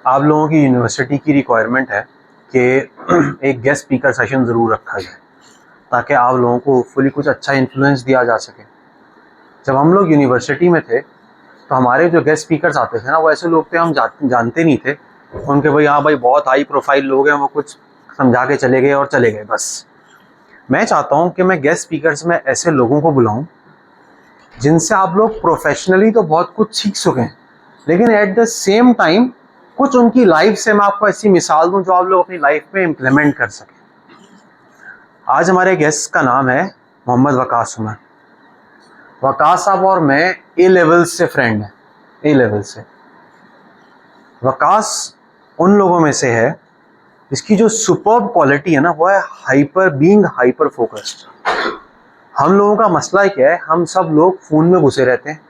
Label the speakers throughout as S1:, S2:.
S1: आप लोगों की यूनिवर्सिटी की रिक्वायरमेंट है कि एक गेस्ट स्पीकर सेशन ज़रूर रखा जाए ताकि आप लोगों को होपफुली कुछ अच्छा इन्फ्लुएंस दिया जा सके। जब हम लोग यूनिवर्सिटी में थे तो हमारे जो गेस्ट स्पीकर्स आते थे ना, वो ऐसे लोग थे हम जानते नहीं थे उनके। भाई हाँ भाई, बहुत हाई प्रोफाइल लोग हैं, वो कुछ समझा के चले गए और चले गए बस। मैं चाहता हूँ कि मैं गेस्ट स्पीकर्स में ऐसे लोगों को बुलाऊँ जिनसे आप लोग प्रोफेशनली तो बहुत कुछ सीख सकें, लेकिन एट द सेम टाइम कुछ उनकी लाइफ से मैं आपको ऐसी मिसाल दूं जो आप लोग अपनी लाइफ में इम्प्लीमेंट कर सकें। आज हमारे गेस्ट का नाम है मोहम्मद वकास उमर। वकास साहब और मैं ए लेवल से फ्रेंड हैं, ए लेवल से। वकास उन लोगों में से है इसकी जो सुपर्ब क्वालिटी है ना, वो है हाइपर फोकस्ड। हम लोगों का मसला क्या है, हम सब लोग फ़ोन में घुसे रहते हैं।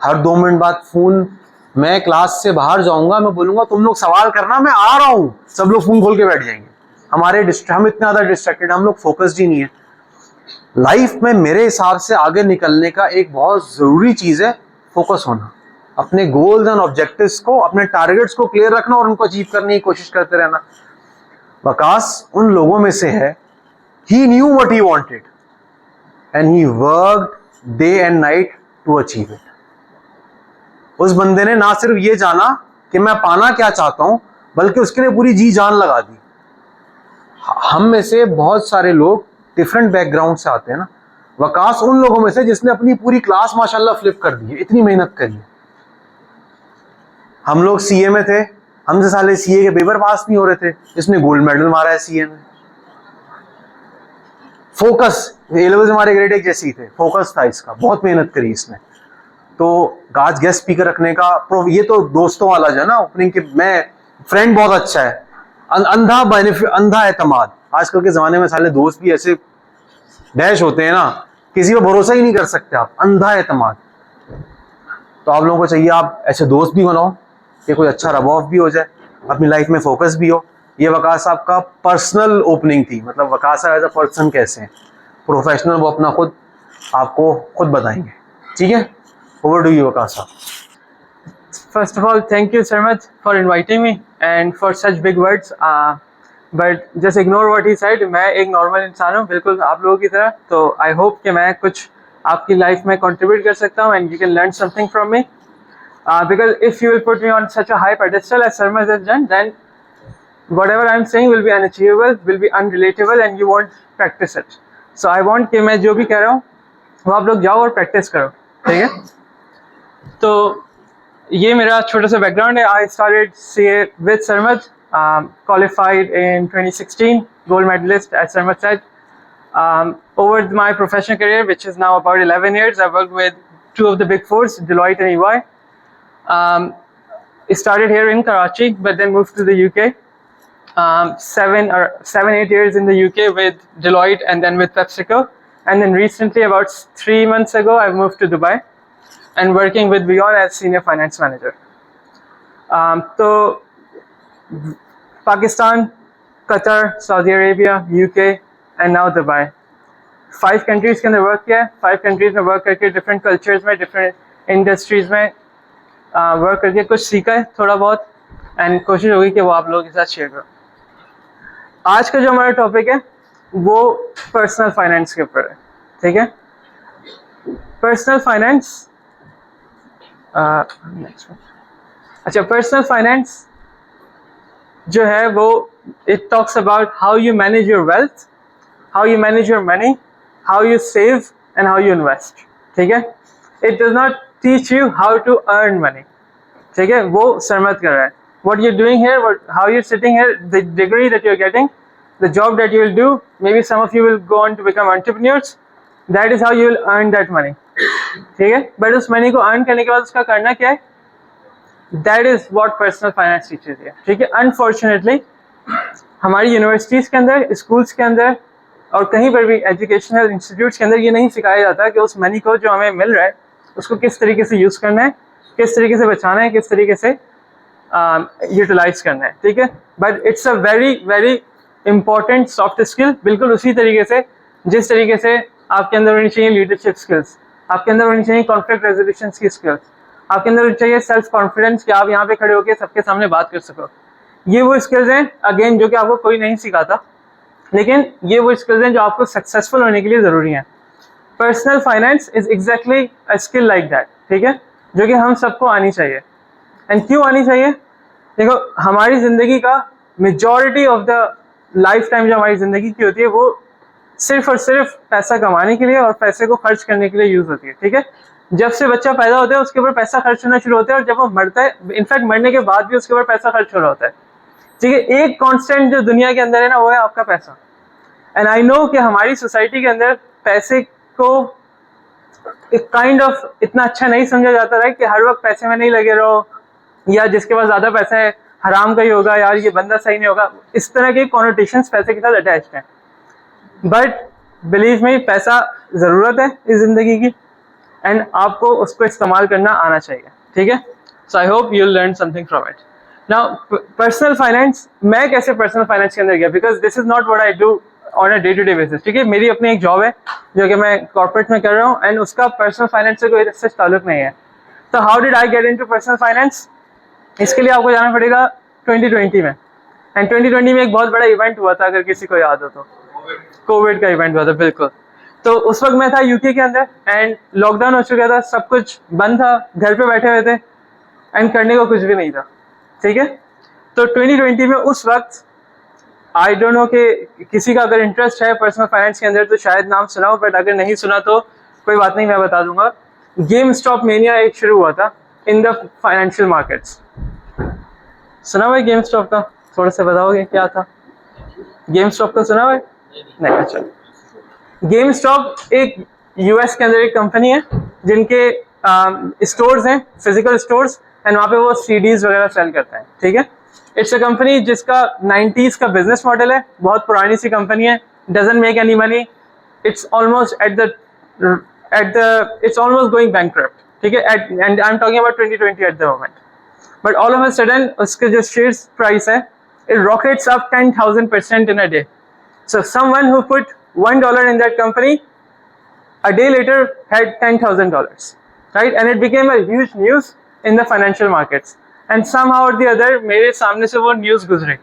S1: हर 2 मिनट बाद फ़ोन, मैं क्लास से बाहर जाऊंगा, मैं बोलूँगा तुम लोग सवाल करना, मैं आ रहा हूँ, सब लोग फ़ोन खोल के बैठ जाएंगे। हम इतने ज़्यादा डिस्ट्रैक्टेड, हम लोग फोकस्ड ही नहीं है। लाइफ में मेरे हिसाब से आगे निकलने का एक बहुत ज़रूरी चीज़ है फोकस होना। अपने गोल्स एंड ऑब्जेक्टिव्स को, अपने टारगेट्स को क्लियर रखना और उनको अचीव करने की कोशिश करते रहना। वकास उन लोगों में से है, he knew what he wanted and he worked day and night to achieve it। उस बंदे ने ना सिर्फ ये जाना कि मैं पाना क्या चाहता हूं, बल्कि उसके लिए पूरी जी जान लगा दी। हम में से बहुत सारे लोग डिफरेंट बैकग्राउंड से आते हैं ना, वकास उन लोगों में से जिसने अपनी पूरी क्लास माशाल्लाह फ्लिप कर दी है, इतनी मेहनत करी है। हम लोग सीए में थे, हमसे साले सीए के पेपर पास नहीं हो रहे थे, इसने गोल्ड मेडल मारा है सीए में। फोकस, ए लेवल हमारे ग्रेड एक जैसे ही थे, फोकस था इसका, बहुत मेहनत करी इसने। तो आज गेस्ट स्पीकर रखने का ये तो दोस्तों वाला जो है ना ओपनिंग के, मैं फ्रेंड बहुत अच्छा है, अंधा बेनिफिट, अंधा एतमाद। आजकल के जमाने में साले दोस्त भी ऐसे डैश होते हैं ना, किसी पर भरोसा ही नहीं कर सकते आप, अंधा एतमाद। तो आप लोगों को चाहिए आप ऐसे दोस्त भी बनाओ कि कोई अच्छा रब ऑफ भी हो जाए, अपनी लाइफ में फोकस भी हो। ये वकास साहब का पर्सनल ओपनिंग थी, मतलब वकास साहब एज अ पर्सन कैसे हैं, प्रोफेशनल, वो अपना खुद आपको खुद बताएंगे। ठीक है, ओवर टू यू वकास साहब।
S2: First of all, thank you so much for inviting me and for such big words. But just ignore what he said. मैं एक नॉर्मल इंसान हूँ, बिल्कुल आप लोगों की तरह। तो आई होप कि मैं कुछ आपकी लाइफ में कंट्रीब्यूट कर सकता हूँ and you can learn something from me. Because if you will put me on such a high pedestal as Sarmaz has done, then whatever I'm saying will be unachievable, will be unrelatable and you won't practice it. So I want कि मैं जो भी कह रहा हूँ वो आप लोग जाओ और प्रैक्टिस करो, ठीक है। तो ये मेरा छोटा सा बैकग्राउंड है। I started CA with Sarmad, qualified in 2016, gold medalist at Sarmad Said. Over my professional career, which is now about 11 years, I've worked with 2 of the big fours, Deloitte and EY. Started here in Karachi, but then moved to the UK. 7-8 years in the UK with Deloitte and then with PepsiCo. And then recently, about 3 months ago, I've moved to Dubai and working with Beyond as senior finance manager. So Pakistan, Qatar, Saudi Arabia, UK and now Dubai, 5 countries के अंदर work किया है। 5 countries में work करके different cultures में, different industries में work करके कुछ सीखा है थोड़ा बहुत, एंड कोशिश होगी कि वो आप लोगों के साथ शेयर करो। आज का जो हमारा टॉपिक है वो पर्सनल फाइनेंस के ऊपर है, ठीक है। पर्सनल फाइनेंस, अच्छा, पर्सनल फाइनेंस जो है वो it talks about how you manage your wealth, how you manage your money, how you save and how you invest, ठीक है। It does not teach you how to earn money, ठीक है, वो सरमद कर रहा है। What you're doing here, how you're sitting here, the degree that you're getting, the job that you will do, maybe some of you will go on to become entrepreneurs. That is how you will earn that money, ठीक है। But उस money को earn करने के बाद उसका करना क्या है, that is what personal finance teaches you, ठीक है। Unfortunately, हमारी यूनिवर्सिटीज़ के अंदर, स्कूल्स के अंदर और कहीं पर भी एजुकेशनल इंस्टीट्यूट्स के अंदर ये नहीं सिखाया जाता कि उस मनी को जो हमें मिल रहा है उसको किस तरीके से यूज़ करना है, किस तरीके से बचाना है, किस तरीके से यूटिलाइज करना है, ठीक है। But it's a very very important soft skill, बिल्कुल उसी तरीके से जिस तरीके से आपके अंदर होनी चाहिए लीडरशिप स्किल्स, आपके अंदर होनी चाहिए कॉन्फ्लिक्ट रेजोल्यूशन की स्किल्स, आपके अंदर चाहिए सेल्फ कॉन्फिडेंस कि आप यहाँ पे खड़े होकर सबके सामने बात कर सको। ये वो स्किल्स हैं अगेन जो कि आपको कोई नहीं सिखाता, लेकिन ये वो स्किल्स हैं जो आपको सक्सेसफुल होने के लिए ज़रूरी हैं। Personal finance is exactly a skill like that, ठीक है, जो कि हम सबको आनी चाहिए। एंड क्यों आनी चाहिए? देखो, हमारी ज़िंदगी का majority of the life time जो हमारी ज़िंदगी की होती है वो सिर्फ और सिर्फ पैसा कमाने के लिए और पैसे को खर्च करने के लिए यूज़ होती है, ठीक है। जब से बच्चा पैदा होता है उसके ऊपर पैसा खर्च होना शुरू होता है, और जब वो मरता है, इनफैक्ट मरने के बाद भी उसके ऊपर पैसा खर्च हो रहा होता है, ठीक है। एक कांस्टेंट जो दुनिया के अंदर है ना, वो है आपका पैसा। एंड आई नो कि हमारी सोसाइटी के अंदर पैसे को एक काइंड ऑफ इतना अच्छा नहीं समझा जाता है कि हर वक्त पैसे में नहीं लगे रहो, या जिसके पास ज़्यादा पैसा है हराम का ही होगा, यार ये बंदा सही नहीं होगा। इस तरह के कॉनोटेशंस पैसे के साथ अटैच्ड हैं। बट बिलीव मी, पैसा ज़रूरत है इस ज़िंदगी की, एंड आपको उसको इस्तेमाल करना आना चाहिए, ठीक है। So I hope you learn something from it. Now personal finance, मैं कैसे पर्सनल फाइनेंस के अंदर गया, because this is not what I do on a day to day basis, ठीक है। मेरी अपनी एक जॉब है जो कि मैं कॉर्पोरेट में कर रहा हूँ, एंड उसका पर्सनल फाइनेंस से कोई सच ताल्लुक नहीं है। तो how did I get into personal finance? इसके लिए आपको जाना पड़ेगा 2020 में, एंड 2020 में एक बहुत बड़ा इवेंट हुआ था, अगर किसी को याद हो तो, कोविड का इवेंट हुआ था, बिल्कुल। तो उस वक्त मैं था यूके के अंदर, एंड लॉकडाउन हो चुका था, सब कुछ बंद था, घर पे बैठे हुए थे, एंड करने को कुछ भी नहीं था, ठीक है। तो 2020 में उस वक्त आई डोंट नो कि किसी का अगर इंटरेस्ट है पर्सनल फाइनेंस के अंदर तो शायद नाम सुना हो, बट अगर नहीं सुना तो कोई बात नहीं, मैं बता दूंगा। गेम स्टॉप मेनिया एक शुरू हुआ था इन द फाइनेंशियल मार्केट्स। सुना हुआ है गेम स्टॉप का? थोड़ा सा बताओगे क्या था गेम स्टॉप का? सुना हुआ है? नहीं, अच्छा। गेम स्टॉप एक यूएस के अंदर एक कंपनी है जिनके स्टोर्स हैं, फिजिकल स्टोर्स, एंड वहाँ पे वो सीडीज वगैरह सेल करते हैं, ठीक है। इट्स अ कंपनी जिसका 90s का बिजनेस मॉडल है, बहुत पुरानी सी कंपनी है, doesn't make any money, it's almost it's almost going bankrupt, ठीक है। And I am talking about 2020 eight the moment. But all of a sudden उसके जो शेयर्स प्राइस है, it rockets up 10,000% in a day. So someone who put $1 in that company, a day later had $10,000, right? And it became a huge news in the financial markets. And somehow or the other, मेरे सामने से वो news गुजरे।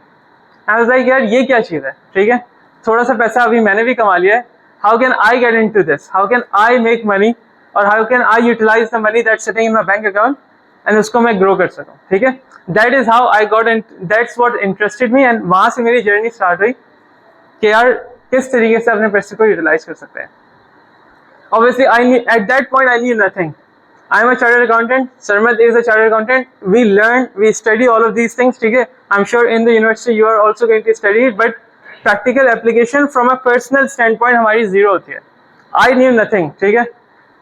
S2: I was like, यार ये क्या चीज़ है, ठीक है? थोड़ा सा पैसा अभी मैंने भी कमा लिया है। How can I get into this? How can I make money? और how can I utilize the money that's sitting in my bank account? And उसको मैं grow कर सकूँ, ठीक है? That is how I got in. That's what interested me, and वहाँ से मेरी journey start हुई कि यार किस तरीके से अपने पैसे को यूटिलाइज कर सकते हैं। Obviously, at that point I knew nothing. I am a chartered accountant. Sarmad is a chartered accountant. We learn, we study all of these things. ठीक है? I'm sure in the university you are also going to study it, but practical application from a personal standpoint हमारी zero होती है। I knew nothing. ठीक है?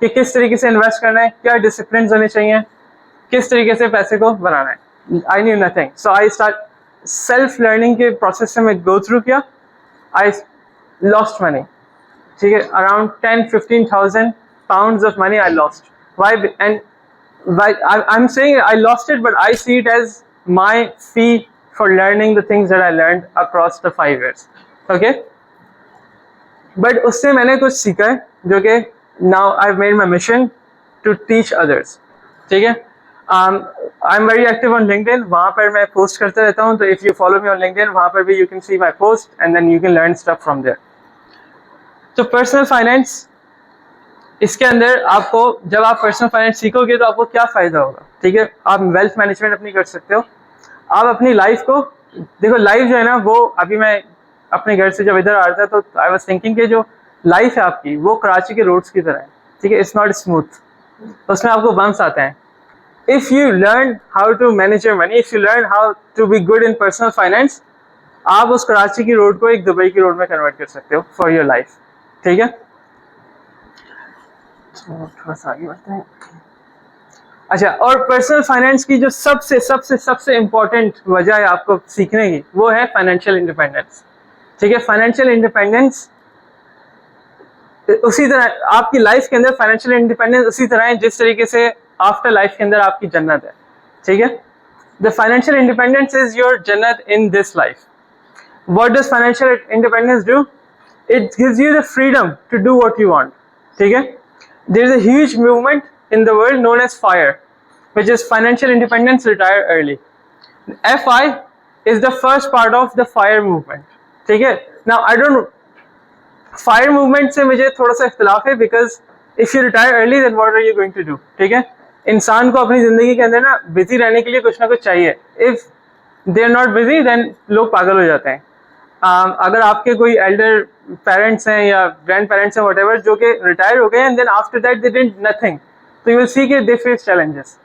S2: कि किस तरीके से इन्वेस्ट करना है, क्या डिसिप्लिन होने चाहिए, किस तरीके से पैसे को बनाना है। I knew nothing. So I start self learning के प्रोसेस से मैं go through किया। I lost money, ठीक है, around 10-15,000 pounds of money I lost. Why? And why I'm saying I lost it, but I see it as my fee for learning the things that I learned across the 5 years. Okay? But उससे मैंने कुछ सीखा है जो कि now I've made my mission to teach others. ठीक है? I'm very active on LinkedIn. वहाँ पर मैं पोस्ट करते रहता हूँ, तो if you follow me on LinkedIn, वहाँ पर भी you can see my post and then you can learn stuff from there. तो पर्सनल फाइनेंस, इसके अंदर आपको जब आप पर्सनल फाइनेंस सीखोगे तो आपको क्या फ़ायदा होगा, ठीक है। आप वेल्थ मैनेजमेंट अपनी कर सकते हो, आप अपनी लाइफ को देखो। लाइफ जो है ना, वो अभी मैं अपने घर से जब इधर आ रहा था तो आई वाज थिंकिंग कि जो लाइफ है आपकी वो कराची के रोड्स की तरह है, ठीक है। इट्स नॉट स्मूथ, उसमें आपको बम्स आते हैं। If you learn how to manage your money, if you learn how to be good in personal finance, आप उस कराची की रोड को एक दुबई की रोड में कन्वर्ट कर सकते हो for your life, ठीक है। थोड़ा सा आगे बढ़ते हैं। अच्छा, और पर्सनल फाइनेंस की जो सबसे सबसे सबसे इम्पोर्टेंट वजह है आपको सीखने की, वो है फाइनेंशियल इंडिपेंडेंस, ठीक है। फाइनेंशियल इंडिपेंडेंस उसी तरह आपकी लाइफ के अंदर फाइनेंशियल इंडिपेंडेंस उसी तरह है जिस तरीके से आफ्टर लाइफ के अंदर आपकी जन्नत है, ठीक है। The financial independence is your जन्नत in this life. What does financial independence do? It gives you the freedom to do what you want, ठीक है। There is a huge movement in the world known as FIRE. which is financial independence, retire early. FI is the first part of the FIRE movement. ठीक है? Now I don't, FIRE movement से मुझे थोड़ा सा इख्तिलाफ है, because if you retire early then what are you going to do? ठीक है? इंसान को अपनी जिंदगी के अंदर ना बिजी रहने के लिए कुछ ना कुछ चाहिए. If they are not busy then लोग पागल हो जाते हैं. अगर आपके कोई एल्डर पेरेंट्स हैं या ग्रैंड पेरेंट्स हैं व्हाटएवर जो कि रिटायर हो गए and then after that they did nothing, तो यू विल सी कि दे फेस चैलेंजेस.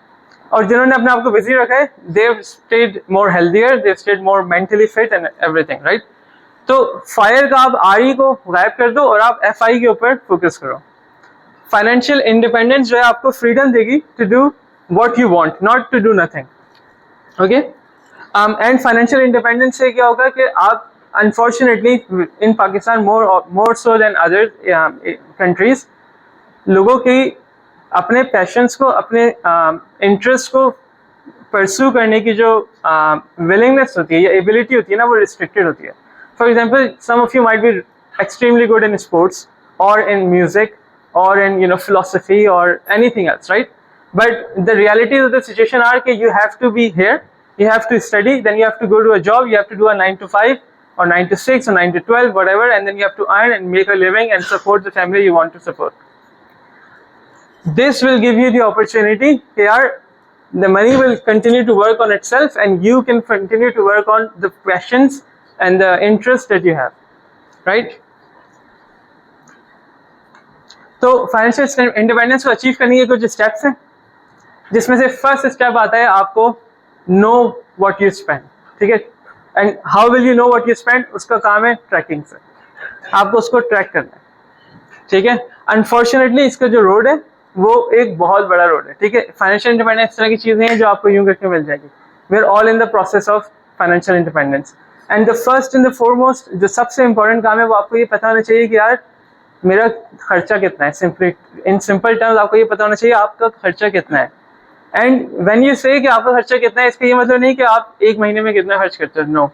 S2: और जिन्होंने अपने आप को बिजी रखा है they have stayed more healthier, they have stayed more mentally fit and everything, right. तो फायर का आप आरई को गायब कर दो और आप एफआई के ऊपर फोकस करो. फाइनेंशियल इंडिपेंडेंस जो है आपको फ्रीडम देगी to do what you want, not to do nothing. Okay. And financial independence से क्या होगा कि आप unfortunately in Pakistan more so than other countries, लोगों की अपने पैशंस को, अपने इंटरेस्ट को परस्यू करने की जो विलिंगनेस होती है या एबिलिटी होती है ना, वो रिस्ट्रिक्टेड होती है. For example, some of you might be extremely good in sports और इन म्यूजिक और in philosophy or anything else, right? But the realities of the situation are that you have to be here, you have to study, then you have to go to a job, you have to do a 9 to 5 or 9 to 6 or 9 to 12, whatever, and then you have to earn and make a living and support the family you want to support. This will give you the opportunity here. The money will continue to work on itself and you can continue to work on the passions and the interest that you have, right? तो financial independence को achieve करने के कुछ steps हैं, जिसमें से first step आता है आपको नो व्हाट यू स्पेंड. ठीक है. And how will you know what you spend? उसका काम है ट्रैकिंग से, आपको उसको ट्रैक करना है. ठीक है. अनफॉर्चुनेटली इसका जो रोड है वो एक बहुत बड़ा रोड है. ठीक है. फाइनेंशियल इंडिपेंडेंस इस तरह की चीजें हैं जो आपको यूं करके मिल जाएगी. We are all in the process of financial independence. And the first and the foremost जो सबसे इंपॉर्टेंट काम है वो आपको ये पता होना चाहिए कि यार मेरा खर्चा कितना है. सिंपली इन सिंपल टर्म्स आपको ये पता होना चाहिए आपका खर्चा कितना है. एंड व्हेन यू से कि आपका खर्चा कितना है, इसका ये मतलब नहीं कि आप एक महीने में कितना खर्च करते हो. नो.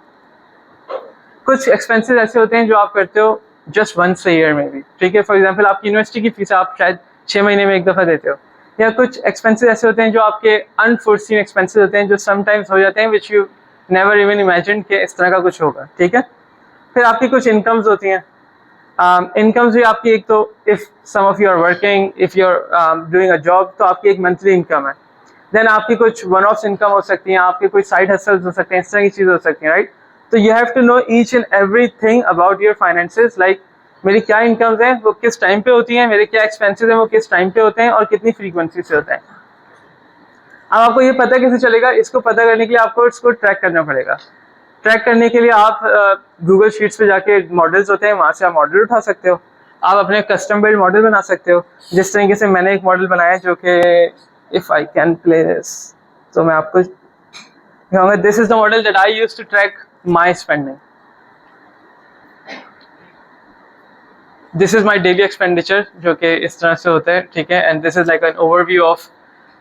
S2: कुछ एक्सपेंसेस ऐसे होते हैं जो आप करते हो जस्ट वंस अ ईयर में भी. ठीक है. फॉर एग्जांपल आपकी यूनिवर्सिटी की फीस आप शायद 6 महीने में एक दफ़ा देते हो, या कुछ एक्सपेंसेस ऐसे होते हैं जो आपके अनफोर्सीन एक्सपेंसेस होते हैं जो समटाइम्स हो जाते हैं which you never even imagine कि इस तरह का कुछ होगा. ठीक है. फिर आपकी कुछ इनकम्स होती हैं. इनकम्स भी आपकी एक तो if some of you are working, if you are doing a job, तो आपकी एक मंथली इनकम है. देन आपकी कुछ वन ऑफ इनकम हो सकती हैं, आपके कोई साइड हसल्स हो सकते हैं, इस तरह की चीज़ हो सकती हैं, राइट. तो you have to know each and every thing about your finances. Like मेरी क्या इनकम्स हैं, वो किस टाइम पे होती हैं, मेरे क्या एक्सपेंसेस हैं, वो किस टाइम पे होते हैं और कितनी फ्रीक्वेंसी से होते हैं. अब आपको ये पता कैसे चलेगा? इसको पता करने के लिए आपको इसको ट्रैक करना पड़ेगा. ट्रैक करने के लिए आप गूगल शीट्स पे जाके मॉडल्स होते हैं, वहाँ से आप मॉडल उठा सकते हो. आप अपने कस्टम बिल्ड मॉडल बना सकते हो. जिस तरीके से मैंने एक मॉडल बनाया जो कि if I can play this, तो मैं आपको कहूँगा this is the model that I use to track my spending. This is my daily expenditure जो कि इस तरह से होता है. ठीक है. And this is like an overview of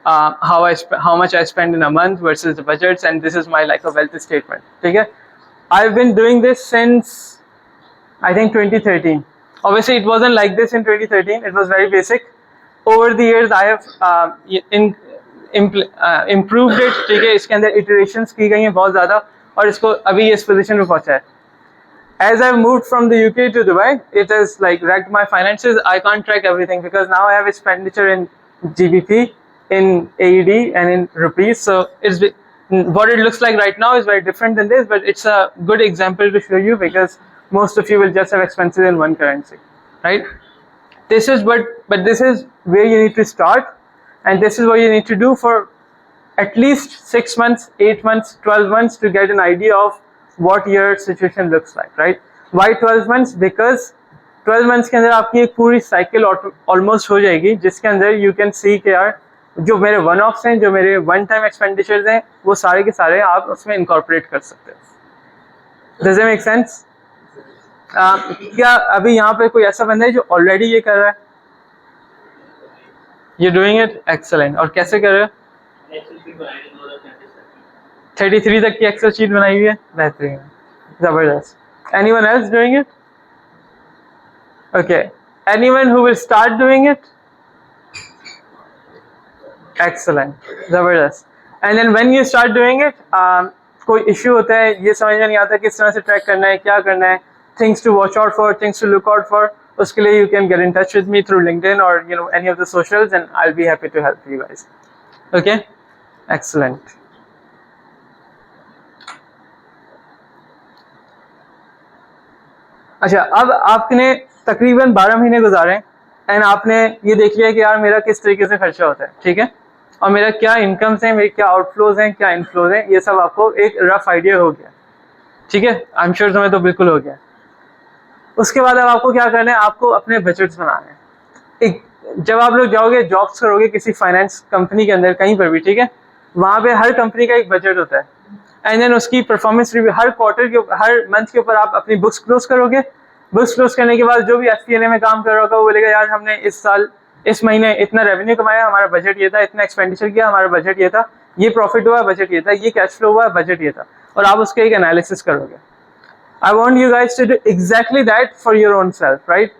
S2: how much I spend in a month versus the budgets, and this is my like a wealth statement. ठीक है. I've been doing this since I think 2013. Obviously it wasn't like this in 2013. It was very basic. Over the years I have improved it. ठीक है. इसके अंदर iterations की गई हैं बहुत ज़्यादा और इसको अभी इस position में पहुँचा है. As I've moved from the UK to Dubai, it has like wrecked my finances. I can't track everything because now I have expenditure in GBP, in AED and in rupees. So it's what it looks like right now is very different than this, but it's a good example to show you because most of you will just have expenses in one currency, right? This is but this is where you need to start, and this is what you need to do for at least 6 months, 8 months, 12 months to get an idea of what your situation looks like, right? Why 12 months? Because 12 months के अंदर आपकी एक पूरी cycle almost हो जाएगी जिसके अंदर you can see कि यार जो मेरे वन ऑफ्स हैं, जो मेरे वन टाइम एक्सपेंडिचर्स हैं, वो सारे के सारे आप उसमें इनकॉर्पोरेट कर सकते हो. Does it make sense? क्या अभी यहाँ पे कोई ऐसा बंदा है जो ऑलरेडी ये कर रहा है? You doing it excellent. और कैसे कर रहे हो? 33 तक की एक्सेल शीट बनाई हुई है. बेहतरीन, जबरदस्त. Anyone else doing it? Okay. Anyone who will start doing it? Excellent, जबरदस्त. And then when you start doing it, कोई इशू होता है, ये समझ में नहीं आता किस तरह से ट्रैक करना है, क्या करना है, things to watch out for, things to look out for, उसके लिए you can get in touch with me through LinkedIn or any of the socials, and I'll be happy to help you guys. Okay, excellent. अच्छा, अब आपने तकरीबन 12 महीने गुजारे and आपने ये देख लिया कि यार मेरा किस तरीके से खर्चा होता है, ठीक है, और मेरा क्या इनकम्स हैं, मेरे क्या आउटफ्लोज हैं, क्या इनफ्लोज हैं, ये सब आपको एक रफ आइडिया हो गया, ठीक है. आई एम श्योर तुम्हें तो बिल्कुल हो गया. उसके बाद अब आपको क्या करना है, आपको अपने बजट्स बनाने हैं. एक जब आप लोग जाओगे जॉब्स करोगे किसी फाइनेंस कंपनी के अंदर कहीं पर भी, ठीक है, वहाँ पे हर कंपनी का एक बजट होता है एंड देन उसकी परफॉर्मेंस रिव्यू हर क्वार्टर के हर मंथ के ऊपर आप अपनी बुक्स क्लोज करोगे. बुक्स क्लोज करने के बाद जो भी FP&A में काम कर रहा होगा वो बोलेगा यार हमने इस साल इस महीने इतना रेवेन्यू कमाया, हमारा बजट ये था, इतना एक्सपेंडिचर किया, हमारा बजट ये था, ये प्रॉफिट हुआ, बजट ये था, ये कैश फ्लो हुआ, बजट ये था, और आप उसके एक एनालिसिस करोगे. I want you guys to do exactly that for your own self, right.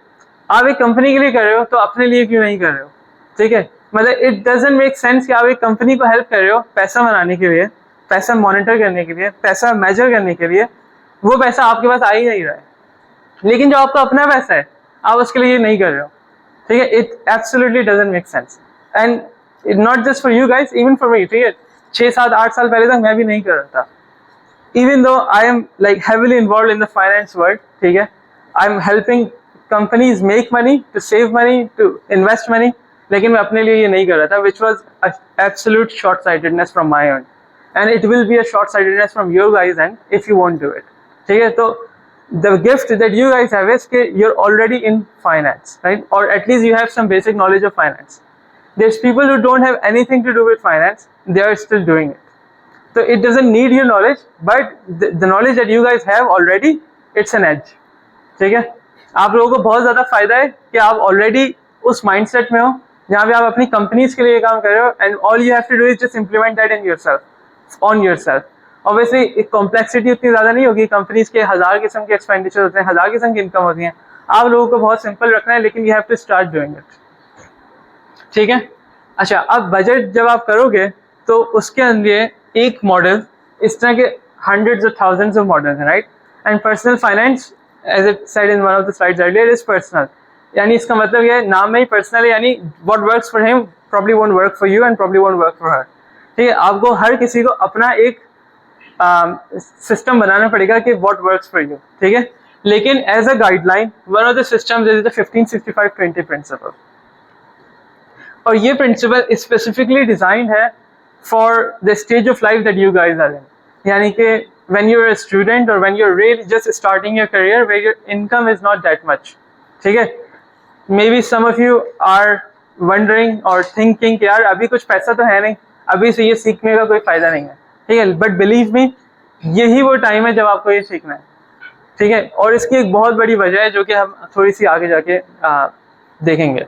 S2: आप एक कंपनी के लिए कर रहे हो तो अपने लिए क्यों नहीं कर रहे हो, ठीक है. मतलब इट डजंट मेक सेंस कि आप एक कंपनी को हेल्प कर रहे हो पैसा बनाने के लिए, पैसा मॉनिटर करने के लिए, पैसा मेजर करने के लिए, वो पैसा आपके पास आ ही नहीं रहा है. लेकिन जो आपका अपना पैसा है आप उसके लिए नहीं कर रहे हो, ठीक है. It absolutely doesn't make sense and it not just for you guys, even for me, ठीक है. 6, 7, 8 साल पहले तक मैं भी नहीं कर रहा था, even though I am like heavily involve in the finance world, ठीक है. I am helping companies make money, to save money, to invest money, लेकिन मैं अपने लिए ये नहीं कर रहा था, which was absolute short sightedness from my end and it will be a short sightedness from your guys end if you want do it, ठीक है. तो the gift that you guys have is that you're already in finance, right, or at least you have some basic knowledge of finance. There's people who don't have anything to do with finance, they are still doing it, so it doesn't need your knowledge, but the knowledge that you guys have already, it's an edge, ठीक है. आप लोगों को बहुत ज़्यादा फायदा है कि आप ऑलरेडी उस माइंडसेट में हो जहाँ पे आप अपनी कंपनीज के लिए काम कर रहे हो and all you have to do is just implement that in yourself, on yourself. Obviously complexity उतनी ज़्यादा नहीं होगी, कंपनीज के 1000 किस्म के एक्सपेंडिचर होते हैं, 1000 किस्म की इनकम होती हैं. आप लोगों को बहुत सिंपल रखना है, लेकिन you have to start doing it, ठीक है. अच्छा, अब बजट जब आप करोगे तो उसके अंदर एक मॉडल, इस तरह के hundreds of thousands of models हैं, right. And personal finance, as it said in one of the slides earlier, is personal. यानी इसका मतलब ये नाम में ही पर्सनल है, यानी what works for him probably won't work for you and probably won't work for her, ठीक है. आपको हर किसी को अपना एक सिस्टम बनाना पड़ेगा कि व्हाट वर्क्स फॉर यू, ठीक है. लेकिन as a guideline one of the systems is the 15-65-20 principle, और ये प्रिंसिपल स्पेसिफिकली डिजाइंड है for the stage of life that you guys are in. यानी कि when you are a student और when you are really just starting your career where your income is not that much, ठीक है. Maybe some of you are wondering और thinking कि यार अभी कुछ पैसा तो है नहीं, अभी से ये सीखने का कोई फायदा नहीं है, ठीक है. बट बिलीव मी, यही वो टाइम है जब आपको ये सीखना है, ठीक है. और इसकी एक बहुत बड़ी वजह है जो कि हम थोड़ी सी आगे जाके देखेंगे.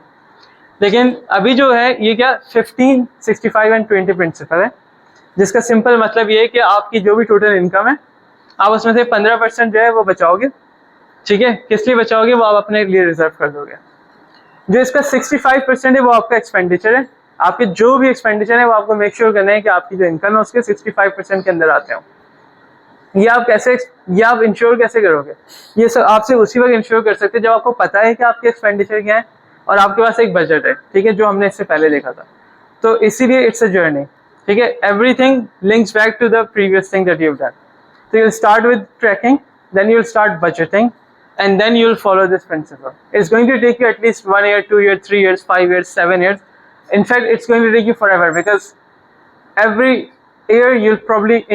S2: लेकिन अभी जो है ये क्या 15-65-20 प्रिंसिपल है, जिसका सिंपल मतलब ये है कि आपकी जो भी टोटल इनकम है आप उसमें से 15% जो है वो बचाओगे, ठीक है. किस लिए बचाओगे, वो आप अपने लिए रिजर्व कर दोगे. जो इसका 65% है वो आपका एक्सपेंडिचर है. आपके जो भी एक्सपेंडिचर है वो आपको मेक श्योर करना है कि आपकी जो इनकम है उसके 65% के अंदर आते हो. ये आप कैसे, ये आप इंश्योर कैसे करोगे, ये सब आपसे उसी वक्त इंश्योर कर सकते हैं जब आपको पता है कि आपके एक्सपेंडिचर क्या है और आपके पास एक बजट है, ठीक है, जो हमने इससे पहले देखा था. तो इसीलिए इट्स अ जर्नी, ठीक है. Everything links back to the previous thing that you have done. So you'll start with tracking, then you'll start budgeting, and then you'll follow this principle. It's going to take you at least 1 year, 2 years, 3 years, 5 years, 7 years. In fact, it's going to take you forever because every year you'll probably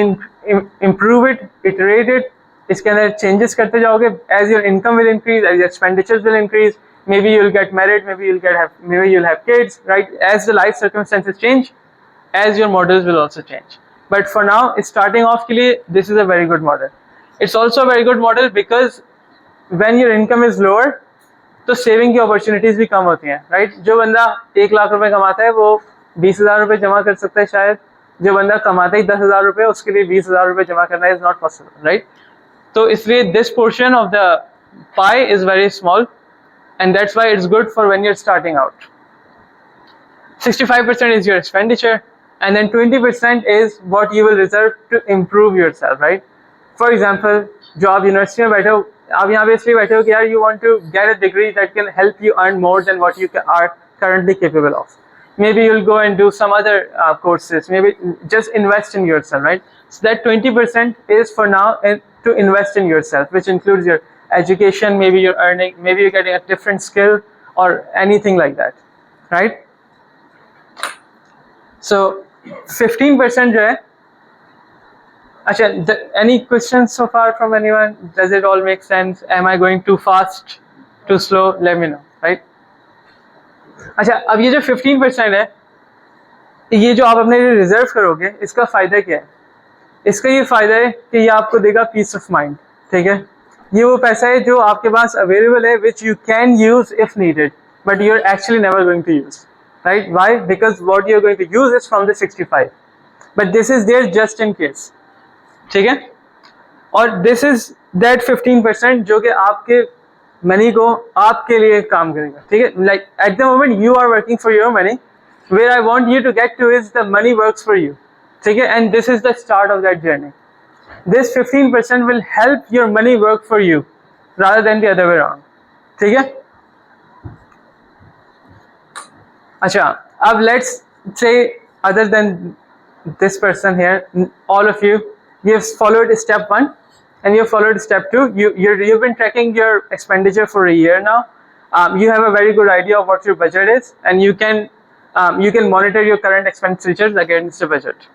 S2: improve it, iterate it. इसके अंदर changes करते जाओगे as your income will increase, as your expenditures will increase. Maybe you'll get married, maybe you'll have kids, right? As the life circumstances change, as your models will also change. But for now, starting off के लिए this is a very good model. It's also a very good model because when your income is lower, तो saving की opportunities भी कम होती हैं, right. जो बंदा 1 लाख रुपए कमाता है वो 20,000 रुपए जमा कर सकता है शायद. जो बंदा कमाता ही 10,000 रुपए उसके लिए 20,000 रुपए जमा करना इज नॉट पॉसिबल, राइट. तो इसलिए this portion of the pie is very small and that's why it's good for when you are starting out. 65% is your expenditure, and then 20% is what you will reserve to improve yourself, right? For example, जो आप university में बैठे हो, आप यहाँ पे इसलिए बैठे हो कि यार you want to get a degree that can help you earn more than what you are currently capable of. Maybe you'll go and do some other courses, maybe just invest in yourself, right? So that 20% is for now to invest in yourself, which includes your education, maybe you're earning, maybe you're getting a different skill or anything like that, right? So 15% जो है, अच्छा, any questions so far from anyone? Does it all make sense? Am I going too fast, too slow? Let me know, right? अच्छा, अब ये जो 15% है, ये जो आप अपने लिए रिजर्व करोगे, इसका फायदा क्या है? इसका ये फायदा है कि ये आपको देगा पीस ऑफ माइंड, ठीक है? ये वो पैसा है जो आपके पास अवेलेबल है, which you can use if needed, but you are actually never going to use, right? Why? Because what you are going to use is from the 65, but this is there just in case, ठीक है? और this is that 15% जो कि आपके money को आपके लिए काम करेगा, ठीक है? Like at the moment you are working for your money, where I want you to get to is the money works for you, ठीक है? And this is the start of that journey. This 15% will help your money work for you rather than the other way around, ठीक है? अच्छा, अब let's say other than this person here, all of you have followed step 1 and you have followed step 2. You've been tracking your expenditure for a year now. You have a very good idea of what your budget is, and you can monitor your current expenditures against the budget.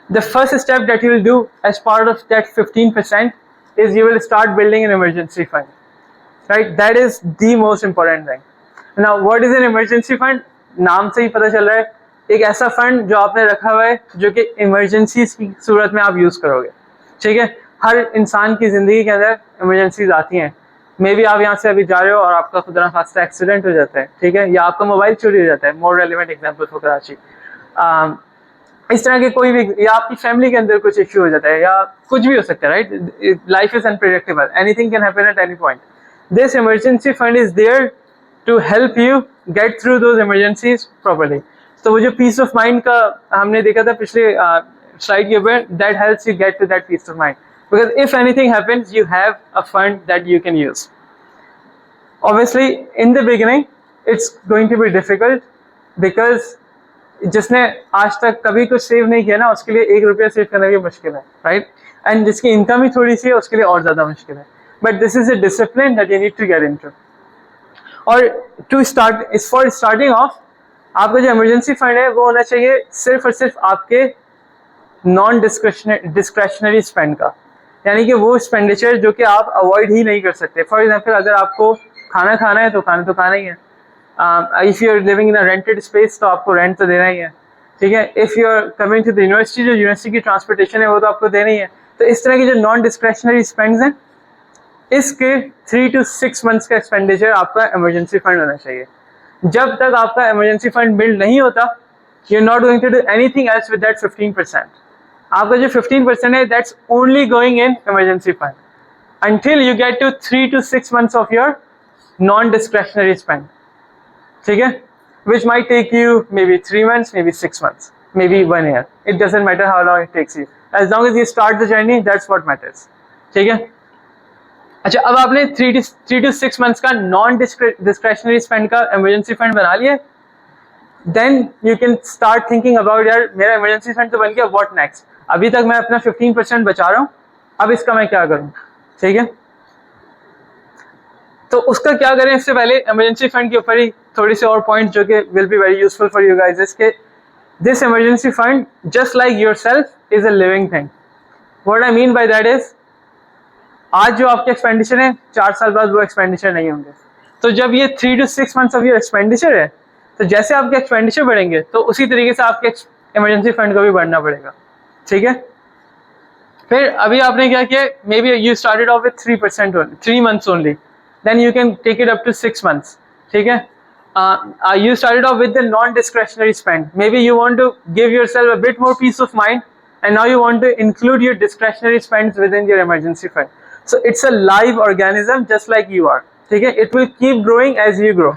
S2: The first step that you will do as part of that 15% is you will start building an emergency fund, right? That is the most important thing. Now, what is an emergency fund? नाम से ही पता चल रहा है, एक ऐसा fund जो आपने रखा हुआ है जो कि इमरजेंसीज की सूरत में आप यूज़ करोगे, ठीक है? हर इंसान की ज़िंदगी के अंदर इमरजेंसीज आती हैं. मे बी आप यहाँ से अभी जा रहे हो और आपका खुदा ना खास्ता एक्सीडेंट हो जाता है, ठीक है? या आपका मोबाइल चोरी हो जाता है, more relevant example for Karachi. इस तरह के कोई भी, या आपकी फैमिली के अंदर कुछ इश्यू हो जाता है, या कुछ भी हो सकता है, right? Life is unpredictable, anything can happen at any point. This emergency fund is there to help you get through those emergencies properly. तो वो जो पीस ऑफ माइंड का हमने देखा था पिछले स्लाइड के ऊपर, that helps you get to that peace of mind, because if anything happens you have a fund that you can use. Obviously in the beginning it's going to be difficult, because जिसने आज तक कभी कुछ save नहीं किया ना, उसके लिए 1 रुपया सेव करना भी मुश्किल है, राइट? एंड जिसकी इनकम ही थोड़ी सी है उसके लिए और ज़्यादा मुश्किल है. But this is a discipline that you need to get into. और to start, for starting off, आपका जो इमरजेंसी फंड है वो होना चाहिए सिर्फ और सिर्फ आपके नॉन डिस्क्रेशनरी स्पेंड का, यानी कि वो एक्सपेंडिचर जो कि आप अवॉइड ही नहीं कर सकते. फॉर एग्जाम्पल, अगर आपको खाना खाना है तो खाना ही है. If you are living in a rented space तो आपको रेंट तो देना ही है, ठीक है? If you are coming to the university, जो यूनिवर्सिटी की ट्रांसपोर्टेशन है वो तो आपको देना ही है. तो इस तरह की जो नॉन डिस्क्रेशनरी स्पेंड्स हैं, इसके 3 to 6 मंथ्स का एक्सपेंडिचर आपका इमरजेंसी फंड होना चाहिए. जब तक आपका इमरजेंसी फंड बिल्ड नहीं होता, you are not going to do anything else with that 15%. आपका जो 15% है, that's only going in emergency fund until you get to 3 to 6 months of your non-discretionary spend, ठीक है? Which might take you maybe 3 months, maybe 6 months, maybe 1 year. It doesn't matter how long it takes you. As long as you start the journey, that's what matters, ठीक है? अच्छा, अब आपने 3 to 6 months का non-discretionary spend का emergency fund बना लिया, then you can start thinking about, यार मेरा emergency fund तो बन गया, what next? अभी तक मैं अपना 15% बचा रहा हूँ, अब इसका मैं क्या करूँ, ठीक है? तो उसका क्या करें, इससे पहले इमरजेंसी फंड के ऊपर ही थोड़ी सी और पॉइंट जो कि will be very useful for you guys, इसके this emergency fund just like yourself is a living thing. What I mean by that is, आज जो आपके एक्सपेंडिचर है, 4 साल बाद वो एक्सपेंडिचर नहीं होंगे. तो जब ये 3 to 6 months of your expenditure है, तो जैसे आपके एक्सपेंडिचर बढ़ेंगे तो उसी तरीके से आपके इमरजेंसी फंड को भी बढ़ना पड़ेगा, ठीक है? फिर अभी आपने क्या किया, may be you started off with 3% only, 3 months only, then you can take it up to 6 months, ठीक है? You started off with the non-discretionary spend. Maybe you want to give yourself a bit more peace of mind, and now you want to include your discretionary spends within your emergency fund. So it's a live organism, just like you are, ठीक है? It will keep growing as you grow.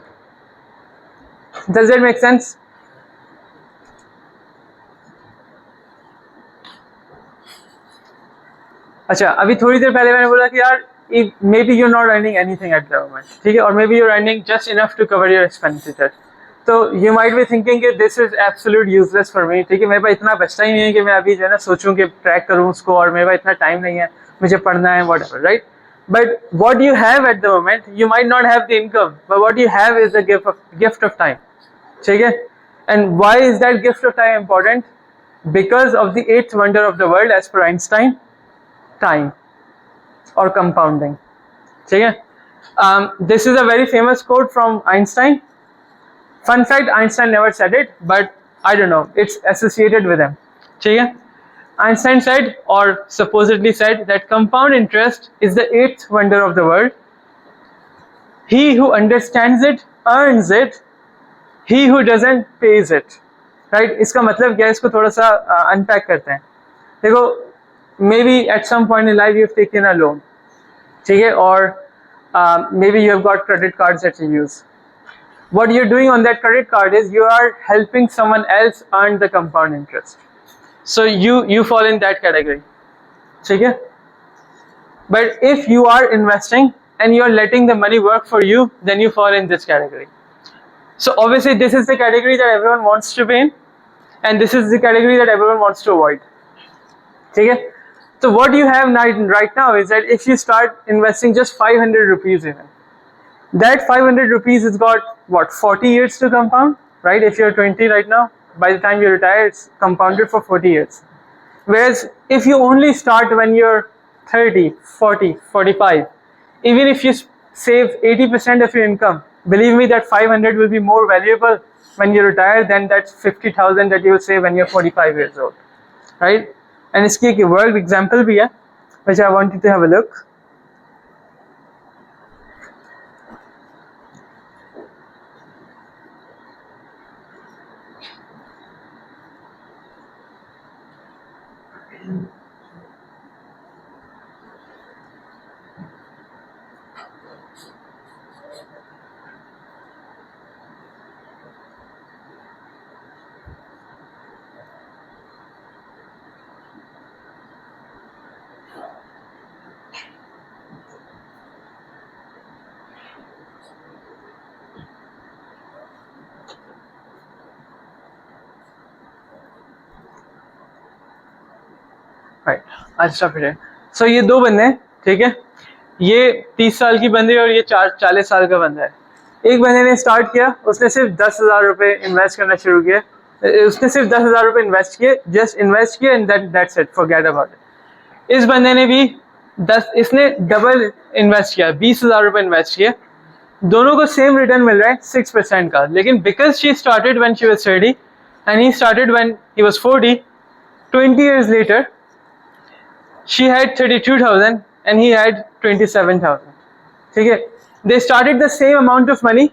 S2: Does that make sense? अच्छा, अभी थोड़ी देर पहले मैंने बोला कि यार maybe you're not earning anything at the moment, ठीक है, और maybe you're earning just enough to cover your expenditure. तो यू माइट बी थिंकिंग कि this is absolute useless for me, ठीक है, मेरे पास इतना बचता ही नहीं है कि मैं अभी जो है ना सोचूं कि ट्रैक करूं उसको, और मेरे पास इतना टाइम नहीं है, मुझे पढ़ना है, what ever, right. But what you have at the moment, you might not have the income, but what you have is the gift of time. ठीक है? And why is that gift of time important? Because of the eighth wonder of the world, as per Einstein, time or compounding. ठीक है? This is a very famous quote from Einstein. Fun fact: Einstein never said it, but I don't know, it's associated with him. ठीक है? Einstein said, or supposedly said, that compound interest is the eighth wonder of the world. He who understands it earns it. He who doesn't pays it. Right? इसका मतलब क्या है? इसको थोड़ा सा unpack करते हैं. देखो, maybe at some point in life you have taken a loan, ठीक है, or maybe you have got credit cards that you use. What you're doing on that credit card is you are helping someone else earn the compound interest. So you fall in that category, ठीक है? But if you are investing and you are letting the money work for you, then you fall in this category. So obviously this is the category that everyone wants to be in, and this is the category that everyone wants to avoid. ठीक है? So what you have right now is that if you start investing just 500 rupees even, that 500 rupees has got what, 40 years to compound, right? If you're 20 right now, by the time you retire, it's compounded for 40 years. Whereas if you only start when you're 30, 40, 45, even if you save 80% of your income, believe me that 500 will be more valuable when you retire than that 50,000 that you will save when you're 45 years old, right? And iski ek worked example bhi hai, which I want you to have a look. Right, अच्छा फिर सो ये दो बंदे हैं, ठीक है, ये 30 साल की बंदी और ये 40 साल का बंदा है. एक बंदे ने स्टार्ट किया, उसने सिर्फ 10,000 रुपये इन्वेस्ट करना शुरू किया, उसने सिर्फ 10,000 रुपये इन्वेस्ट किए, जस्ट इन्वेस्ट किया and that's it, forget about it. इस बंदे ने भी इसने डबल इन्वेस्ट किया, 20,000 रुपये इन्वेस्ट किया, दोनों को सेम रिटर्न मिल रहा है 6% का, लेकिन because she started when she was 30 and he started when he was 40, 20 years later she had 32,000 and he had 27,000. ठीक है, they started the same amount of money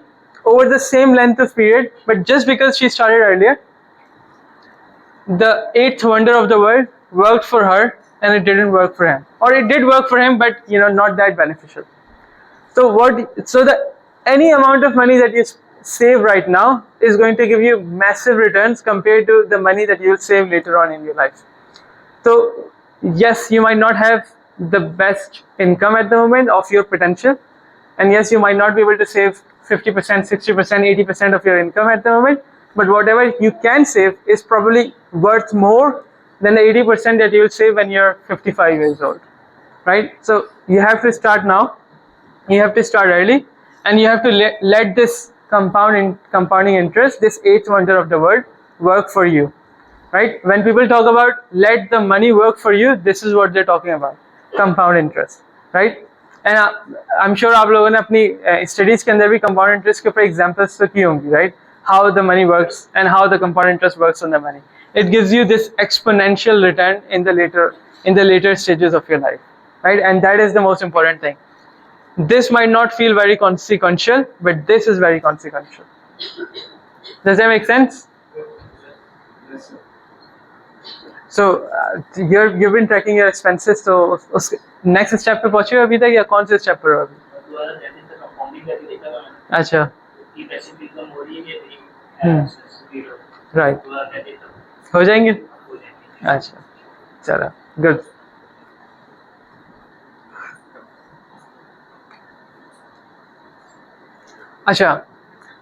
S2: over the same length of period, but just because she started earlier, the eighth wonder of the world worked for her and it didn't work for him, or it did work for him, but you know, not that beneficial. So any amount of money that you save right now is going to give you massive returns compared to the money that you'll save later on in your life. So yes, you might not have the best income at the moment of your potential, and yes, you might not be able to save 50%, 60%, 80% of your income at the moment, but whatever you can save is probably worth more than the 80% that you will save when you're 55 years old, right? So you have to start now, you have to start early, and you have to let this compounding interest, this eighth wonder of the world, work for you. Right? When people talk about let the money work for you, this is what they're talking about, compound interest, right? And I'm sure आप लोगों ने अपनी studies के अंदर भी compound interest के ऊपर examples तो की होंगी, right? How the money works and how the compound interest works on the money. It gives you this exponential return in the later stages of your life, right? And that is the most important thing. This might not feel very consequential, but this is very consequential. Does that make sense?
S3: Yes, sir.
S2: So you've been tracking your expenses. So उस next step पे पहुँचे हो अभी तक, या कौन से step पर हो अभी? अच्छा. राइट, हो जाएंगे. अच्छा, चलो, गुड. अच्छा,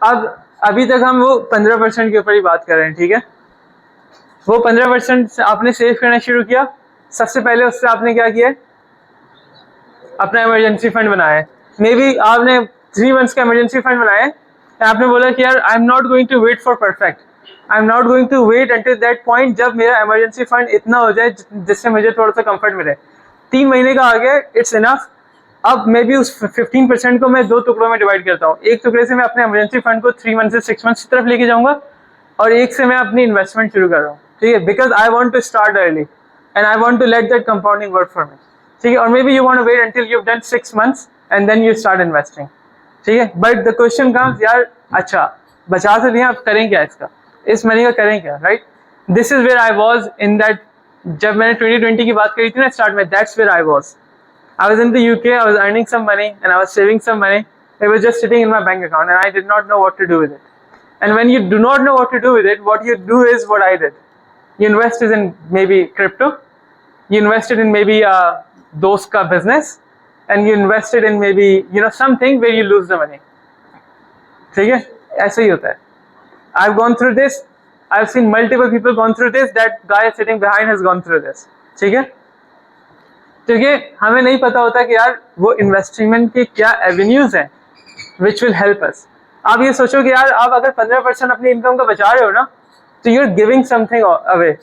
S2: अब अभी तक हम वो 15% के ऊपर ही बात कर रहे हैं, ठीक है। वो 15% आपने सेव करना शुरू किया, सबसे पहले उससे आपने क्या किया है, अपना इमरजेंसी फंड बनाया है। मे बी आपने 3 मंथ्स का इमरजेंसी फंड बनाया है, आपने बोला कि यार I am not going to wait for perfect, I am not going to wait until that point जब मेरा इमरजेंसी फंड इतना हो जाए जिससे मुझे थोड़ा सा कंफर्ट मिले। 3 महीने का आ गया, इट्स इनफ। अब मे बी उस 15% को मैं 2 टुकड़ों में डिवाइड करता हूँ। एक टुकड़े से मैं अपने इमरजेंसी फंड को 3 मंथ से 6 मंथ्स की तरफ लेके जाऊंगा, और एक से मैं अपनी इन्वेस्टमेंट शुरू कर रहा हूँ, ठीक है, because I want to start early and I want to let that compounding work for me, ठीक है। और maybe you want to wait until you have done 6 months and then you start investing, ठीक है। But the question comes, यार अच्छा बचा तो लिया, अब करें क्या इसका, इस मनी का करें क्या, right. This is where I was in that, जब मैंने 2020 की बात करी थी ना स्टार्ट में, that's where I was. I was in the UK, I was earning some money and I was saving some money. It was just sitting in my bank account and I did not know what to do with it. And when you do not know what to do with it, what you do is what I did. You invest in maybe crypto, you invested in maybe those ka business, and you invested in maybe something where you lose the money. ठीक है, ऐसे ही होता है। I've gone through this. I've seen multiple people gone through this. That guy sitting behind has gone through this. ठीक है, क्योंकि हमें नहीं पता होता कि यार वो इन्वेस्टमेंट के क्या एवेन्यूज हैं विच विल हेल्प अस। आप ये सोचो कि यार आप अगर 15% अपनी इनकम का बचा रहे हो ना, तो you are giving something away.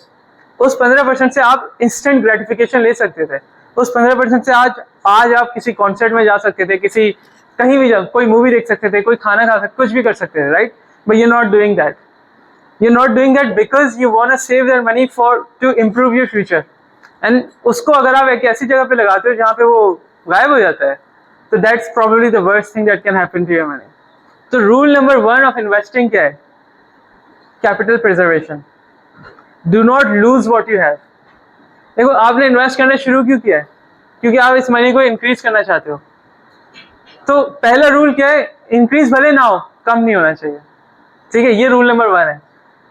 S2: उस 15% से आप इंस्टेंट ग्रेटिफिकेशन ले सकते थे, उस 15% से आज आप किसी कॉन्सर्ट में जा सकते थे, किसी कहीं भी जा, कोई मूवी देख सकते थे, कोई खाना खा सकते, कुछ भी कर सकते थे, right. But you not doing that, you not doing that because you want to save that money for to improve your future. And उसको अगर आप एक ऐसी जगह पे लगाते हो जहाँ पे वो गायब हो जाता है, तो that's probably the worst thing that can happen to your money. तो रूल नंबर 1 ऑफ इन्वेस्टिंग क्या है? Capital preservation. Do not lose what you have. देखो, आपने इन्वेस्ट करना शुरू क्यों किया है? क्योंकि आप इस मनी को इंक्रीज करना चाहते हो। तो पहला रूल क्या है? इंक्रीज भले ना हो, कम नहीं होना चाहिए, ठीक है। ये रूल नंबर 1 है।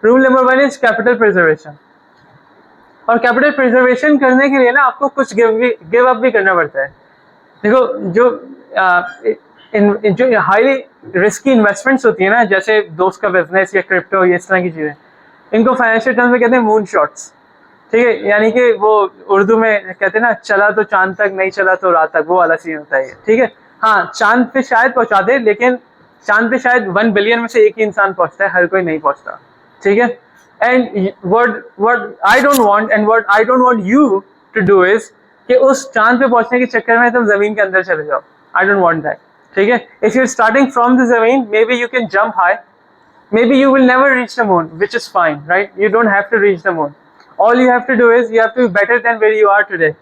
S2: Rule number 1 is capital preservation. और कैपिटल प्रिजर्वेशन करने के लिए ना आपको कुछ गिव अप भी करना पड़ता है। देखो, जो हाईली रिस्की इन्वेस्टमेंट्स होती है ना, जैसे दोस्त का बिजनेस या क्रिप्टो, ये इस तरह की चीज़ें, इनको फाइनेंशियल टर्म्स में कहते हैं मून शॉट्स, ठीक है। यानी कि वो उर्दू में कहते हैं ना, चला तो चांद तक, नहीं चला तो रात तक, वो वाला सीन होता है, ठीक है। हाँ, चांद पे शायद पहुंचा दे, लेकिन चांद पे शायद 1 बिलियन में से एक ही इंसान पहुंचता है, हर कोई नहीं पहुंचता, ठीक है। And what I don't want and what I don't want you to do is कि उस चांद पे पहुंचने के चक्कर में तुम जमीन के अंदर चले जाओ। I don't want that, ठीक है। If you're starting from the जमीन, maybe you can jump high, maybe you will never reach the moon, which is fine, right? You don't have to reach the moon. All you have to do is you have to be better than where you are today.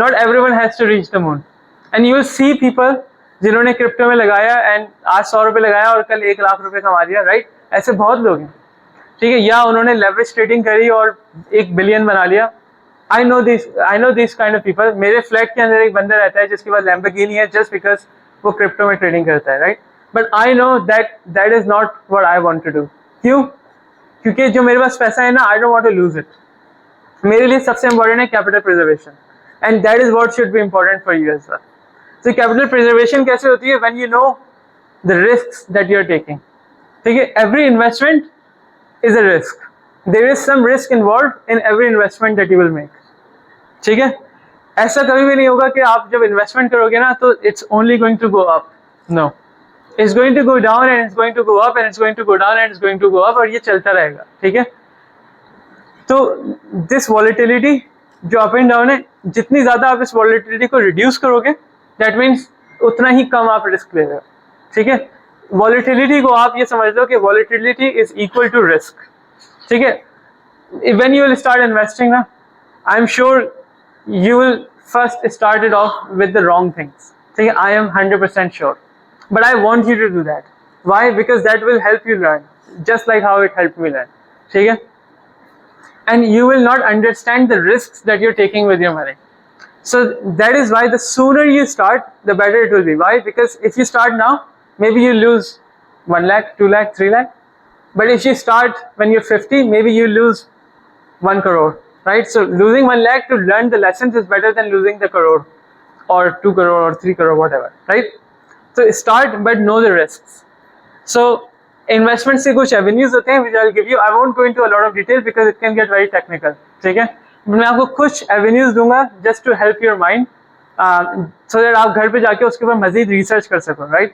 S2: Not everyone has to reach the moon, and you will see people जिन्होंने crypto में लगाया and आज 100 रुपये लगाया और कल 1 लाख रुपये कमा दिया, राइट। ऐसे बहुत लोग हैं, ठीक है। या उन्होंने लेवरेज ट्रेडिंग करी और 1 बिलियन बना लिया। I know this kind of people. मेरे फ्लैट के अंदर एक बंदा रहता है जिसके पास लैम्बोर्गिनी है, जस्ट बिकॉज वो क्रिप्टो में ट्रेडिंग करता है, right. But I know that is not what I want to do. क्यों? क्योंकि जो मेरे पास पैसा है ना, I don't want to lose it. मेरे लिए सबसे इंपॉर्टेंट है capital preservation, and that is what should be important for you as well. तो कैपिटल प्रिजर्वेशन कैसे होती है? When you know the risk that you are taking, ठीक है। Every investment is a risk. There is some risk involved in every investment that you will make, ठीक है। ऐसा कभी भी नहीं होगा कि आप जब इन्वेस्टमेंट करोगे ना तो it's only going to go up. No, it's going to go down and it's going to go up and it's going to go down and it's going to go up, और ये चलता रहेगा, ठीक है। तो this volatility जो up and down है, जितनी ज्यादा आप इस volatility को रिड्यूस करोगे, that means उतना ही कम आप रिस्क ले रहे हो, ठीक है। वॉलेटिलिटी को आप ये समझ लो कि volatility is equal to risk, ठीक है। When you will start investing ना, I am sure you will first started off with the wrong things, ठीक है। I am 100% sure, but I want you to do that. Why? Because that will help you learn, just like how it help me learn, ठीक है। And you will not understand the risk that you are taking with your money. So that is why the sooner you start, the better it will be. Why? Because if you start now, maybe you lose 1 lakh, 2 lakh, 3 lakh. But if you start when you're 50, maybe you lose 1 crore, right? So losing 1 lakh to learn the lessons is better than losing the crore or 2 crore or 3 crore, whatever, right? So start, but know the risks. So investment से कुछ avenues होते हैं which I'll give you. I won't go into a lot of detail because it can get very technical. ठीक है? मैं आपको कुछ avenues दूंगा just to help your mind, so that आप घर पे जाके उसके ऊपर मज़ीद research कर सको, right?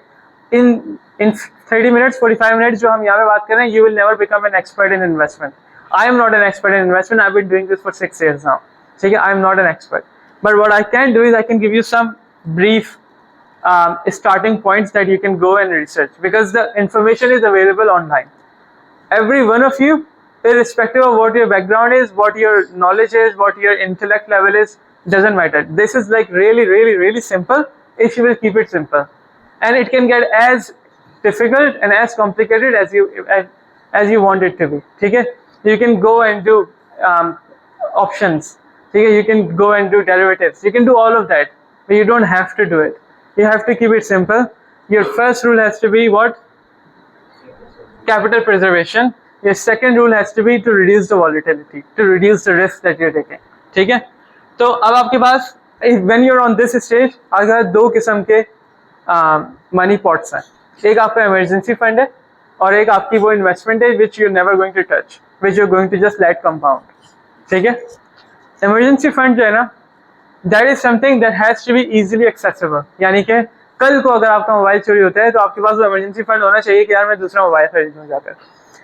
S2: In 30 minutes, 45 minutes जो हम यहाँ पे बात कर रहे हैं, you will never become an expert in investment. I am not an expert in investment. I've been doing this for 6 years now. ठीक है? I am not an expert. But what I can do is I can give you some brief starting points that you can go and research, because the information is available online. Every one of you, irrespective of what your background is, what your knowledge is, what your intellect level is, doesn't matter. This is like really, really, really simple if you will keep it simple. And it can get as difficult and as complicated as you want it to be. ठीक है? You can go and do options. ठीक है? You can go and do derivatives. You can do all of that, but you don't have to do it. You have to keep it simple. Your first rule has to be what? Capital preservation. Your second rule has to be to reduce the volatility, to reduce the risk that you're taking. ठीक है? तो अब आपके पास when you're on this stage, अगर दो किस्म के money pots हैं. एक आपका इमरजेंसी फंड है और एक आपकी वो इन्वेस्टमेंट है which you're never going to touch, which you're going to just let compound. ठीक है? इमरजेंसी फंड जो है ना, that is something that has to be easily accessible. यानी कि कल को अगर आपका मोबाइल चोरी होता है तो आपके पास वो इमरजेंसी फंड होना चाहिए कि यार मैं दूसरा मोबाइल खरीदूँ जाकर,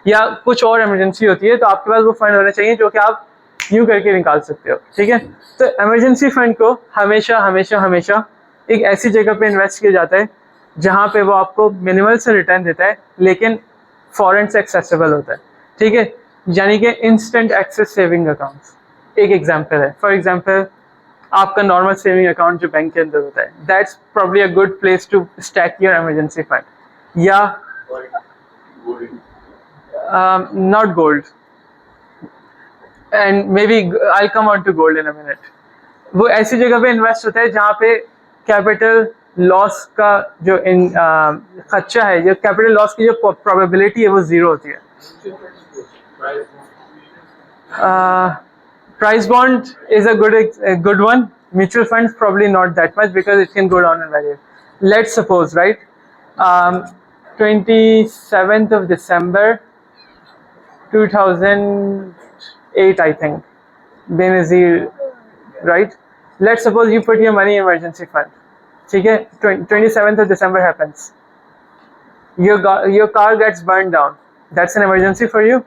S2: या कुछ और इमरजेंसी होती है तो आपके पास वो फंड होना चाहिए जो कि आप यूँ करके निकाल सकते हो. ठीक है? तो इमरजेंसी फंड को हमेशा हमेशा हमेशा एक ऐसी जगह पे इन्वेस्ट किया जाता है जहाँ पे वो आपको मिनिमल से रिटर्न देता है लेकिन फॉरेन से एक्सेसिबल होता है. ठीक है? यानी कि इंस्टेंट एक्सेस सेविंग अकाउंट्स एक एग्जांपल है. फॉर एग्जांपल आपका नॉर्मल सेविंग अकाउंट जो बैंक के अंदर होता है, that's probably a good place to stack your emergency fund. या not gold, and maybe I come on to gold in a minute. वो ऐसी जगह पे इन्वेस्ट होता है जहाँ पे कैपिटल लॉस का जो खर्चा है, जो कैपिटल लॉस की जो प्रोबेबिलिटी है वो जीरो होती है. Price bond is a good one. Mutual funds probably not that much because it can go down in value. Let's suppose, right, 27th of December 2008, I think, Benazir, right? Let's suppose you put your money in emergency fund. ठीक है? 27th of December happens. Your car gets burned down. That's an emergency for you.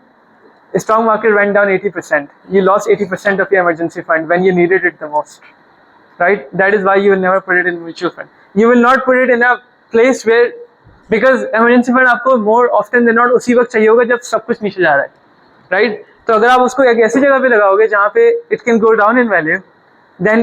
S2: Stock market went down 80%. You lost 80% of your emergency fund when you needed it the most, right? That is why you will never put it in mutual fund. You will not put it in a place where, because emergency fund आपको more often than not उसी वक्त चाहिए होगा जब सब कुछ नीचे जा रहा है, right? तो अगर आप उसको एक ऐसी जगह पे लगाओगे जहाँ पे it can go down in value, then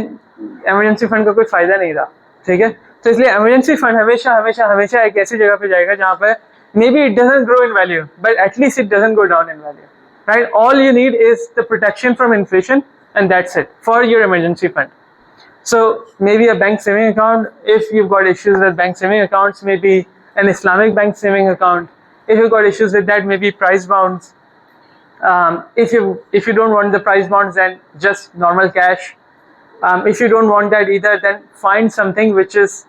S2: emergency fund का कोई फायदा नहीं रहा. ठीक है? तो इसलिए emergency fund हमेशा हमेशा हमेशा एक ऐसी जगह पे जाएगा जहाँ पे maybe it doesn't grow in value, but at least it doesn't go down in value. Right? All you need is the protection from inflation, and that's it for your emergency fund. So maybe a bank saving account, if you've got issues with bank saving accounts, maybe an Islamic bank saving account. If you've got issues with that, maybe price bonds. If you don't want the price bonds, then just normal cash. If you don't want that either, then find something which is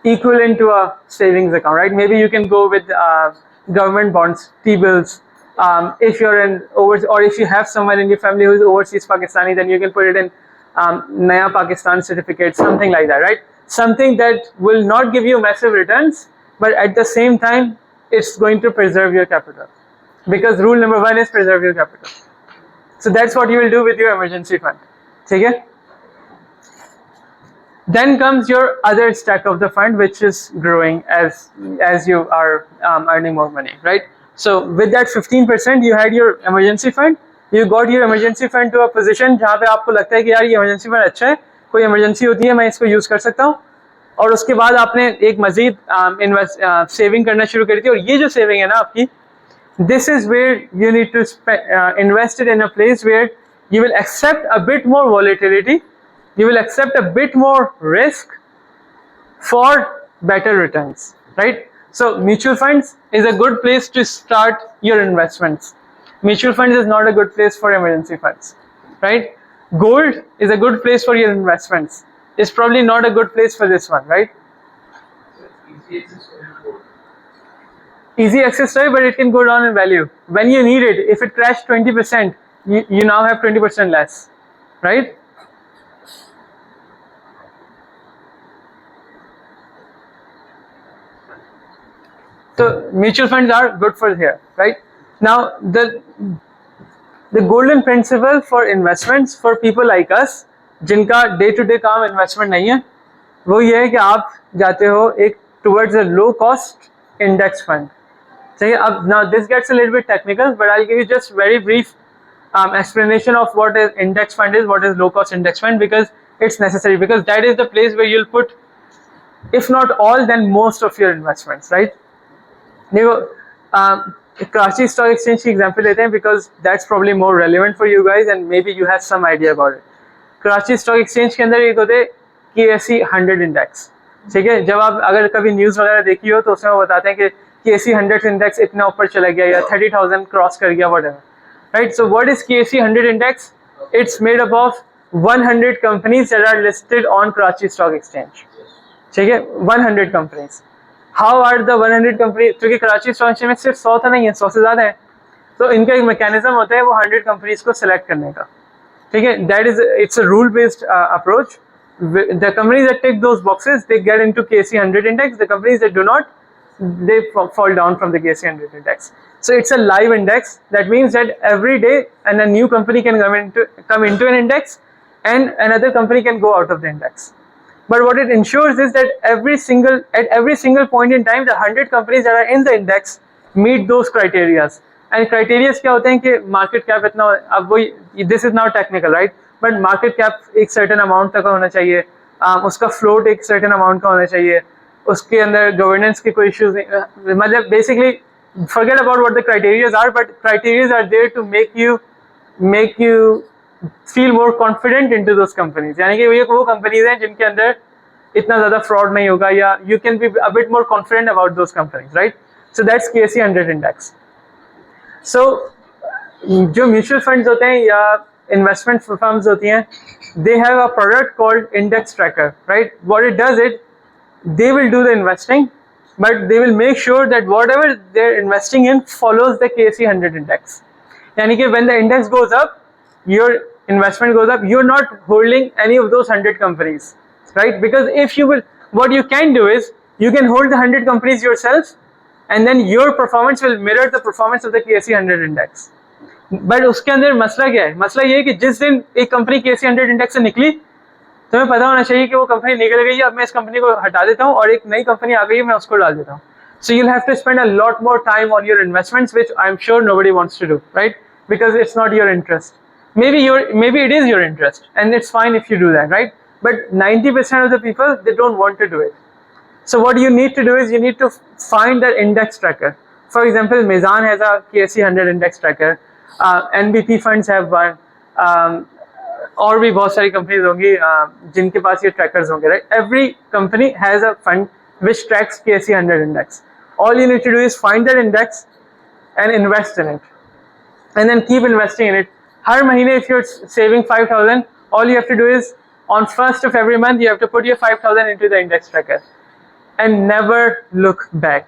S2: equivalent to a savings account, right? Maybe you can go with government bonds, T-bills. If you're in overseas, or if you have someone in your family who is overseas Pakistani, then you can put it in Naya Pakistan certificate, something like that, right? Something that will not give you massive returns, but at the same time, it's going to preserve your capital. Because rule number 1 is preserve your capital. So that's what you will do with your emergency fund. Okay? Then comes your other stack of the fund, which is growing as you are earning more money, right? So with that 15%, you had your emergency fund. You got your emergency fund to a position जहाँ पे आपको लगता है कि यार ये emergency fund अच्छा है, कोई emergency होती है मैं इसको use कर सकता हूँ. और उसके बाद आपने एक मजीद सेविंग करना शुरू कर दी. और ये जो सेविंग है ना आपकी, this is where you need to invest it in a place where you will accept a bit more volatility, you will accept a bit more risk for better returns, right? So mutual funds is a good place to start your investments. Mutual funds is not a good place for emergency funds, right? Gold is a good place for your investments. It's probably not a good place for this one, right?
S3: So it's cases for your gold.
S2: Easy access to it, but it can go down in value. When you need it, if it crashed 20%, you now have 20% less, right? So mutual funds are good for here, right? Now the golden principle for investments for people like us, जिनका day to day काम investment नहीं है, वो ये है कि आप जाते हो एक towards a low cost index fund. So now this gets a little bit technical, but I'll give you just very brief explanation of what is index fund is, what is low cost index fund, because it's necessary, because that is the place where you'll put, if not all, then most of your investments, right? देखो Karachi stock exchange की example लेते हैं, because that's probably more relevant for you guys and maybe you have some idea about it. Karachi stock exchange के अंदर एक होते हैं KSE 100 index, ठीक है. जब आप अगर कभी न्यूज़ वगैरह देखी हो तो उसमें वो बताते हैं कि KSE 100 इंडेक्स इतना ऊपर चला गया या 30,000 क्रॉस कर गया, whatever, right. So what is KSE 100 index? It's made up of 100 companies that are listed on Karachi stock exchange, ठीक है. 100 companies. How are the 100 company? क्योंकि कराची स्टॉक एक्सचेंज में सिर्फ 100 तो नहीं है, 100 से ज़्यादा है, तो इनका एक मैकेनिज्म होता है वो 100 कंपनीज को सिलेक्ट करने का, ठीक है. That is it's a rule based approach. The companies that tick those boxes they get into KSE 100 index. The companies that do not, they fall down from the KSE 100 index. So it's a live index. That means that every day and a new company can come into an index and another company can go out of the index. But what it ensures is that at every single point in time, the 100 companies that are in the index meet those criteria. And criteria क्या होते हैं कि market cap इतना, अब वो, this is now technical, right? But market cap एक certain amount तक का होना चाहिए, उसका float एक certain amount का होना चाहिए, उसके अंदर गवर्नेंस के कोई इश्यूज नहीं, मतलब basically forget about what the criteria are, but criteria are there to make you feel more confident into those companies. यानी कि ये वो कंपनीज हैं जिनके अंदर इतना ज़्यादा फ्रॉड नहीं होगा, या you can be a bit more confident about those companies, right? So that's KSE 100 index. So जो म्यूचुअल फंड्स होते हैं या इन्वेस्टमेंट फर्म्स होती हैं, they have a product called index tracker, right? What it does, they will do the investing, but they will make sure that whatever they're investing in follows the KSE 100 index. Yani ki when the index goes up, your investment goes up. You're not holding any of those 100 companies, right? Because if you will, what you can do is you can hold the 100 companies yourself, and then your performance will mirror the performance of the KSE 100 index. But उसके अंदर मसला क्या है? मसला ये है कि जिस दिन एक कंपनी KSE 100 इंडेक्स से निकली, तुम्हें पता होना चाहिए कि वो कंपनी निकल गई है, अब मैं इस कंपनी को हटा देता हूँ और एक नई कंपनी आ गई है, मैं उसको डाल देता हूँ. So you'll have to spend a lot more time on your investments, which I'm sure nobody wants to do, right? Because it's not your interest. Maybe it is your interest, and it's fine if you do that, right? But 90% of the people, they don't want to do it. So what you need to do is you need to find the index tracker. For example, Mizan has a KSE 100 index tracker. NBP funds have one. और भी बहुत सारी companies होंगी जिनके पास ये trackers होंगे, right. Every company has a fund which tracks KSE 100 index. All you need to do is find that index and invest in it, and then keep investing in it. हर महीने if you are saving 5,000, all you have to do is on 1st of every month you have to put your 5,000 into the index tracker and never look back.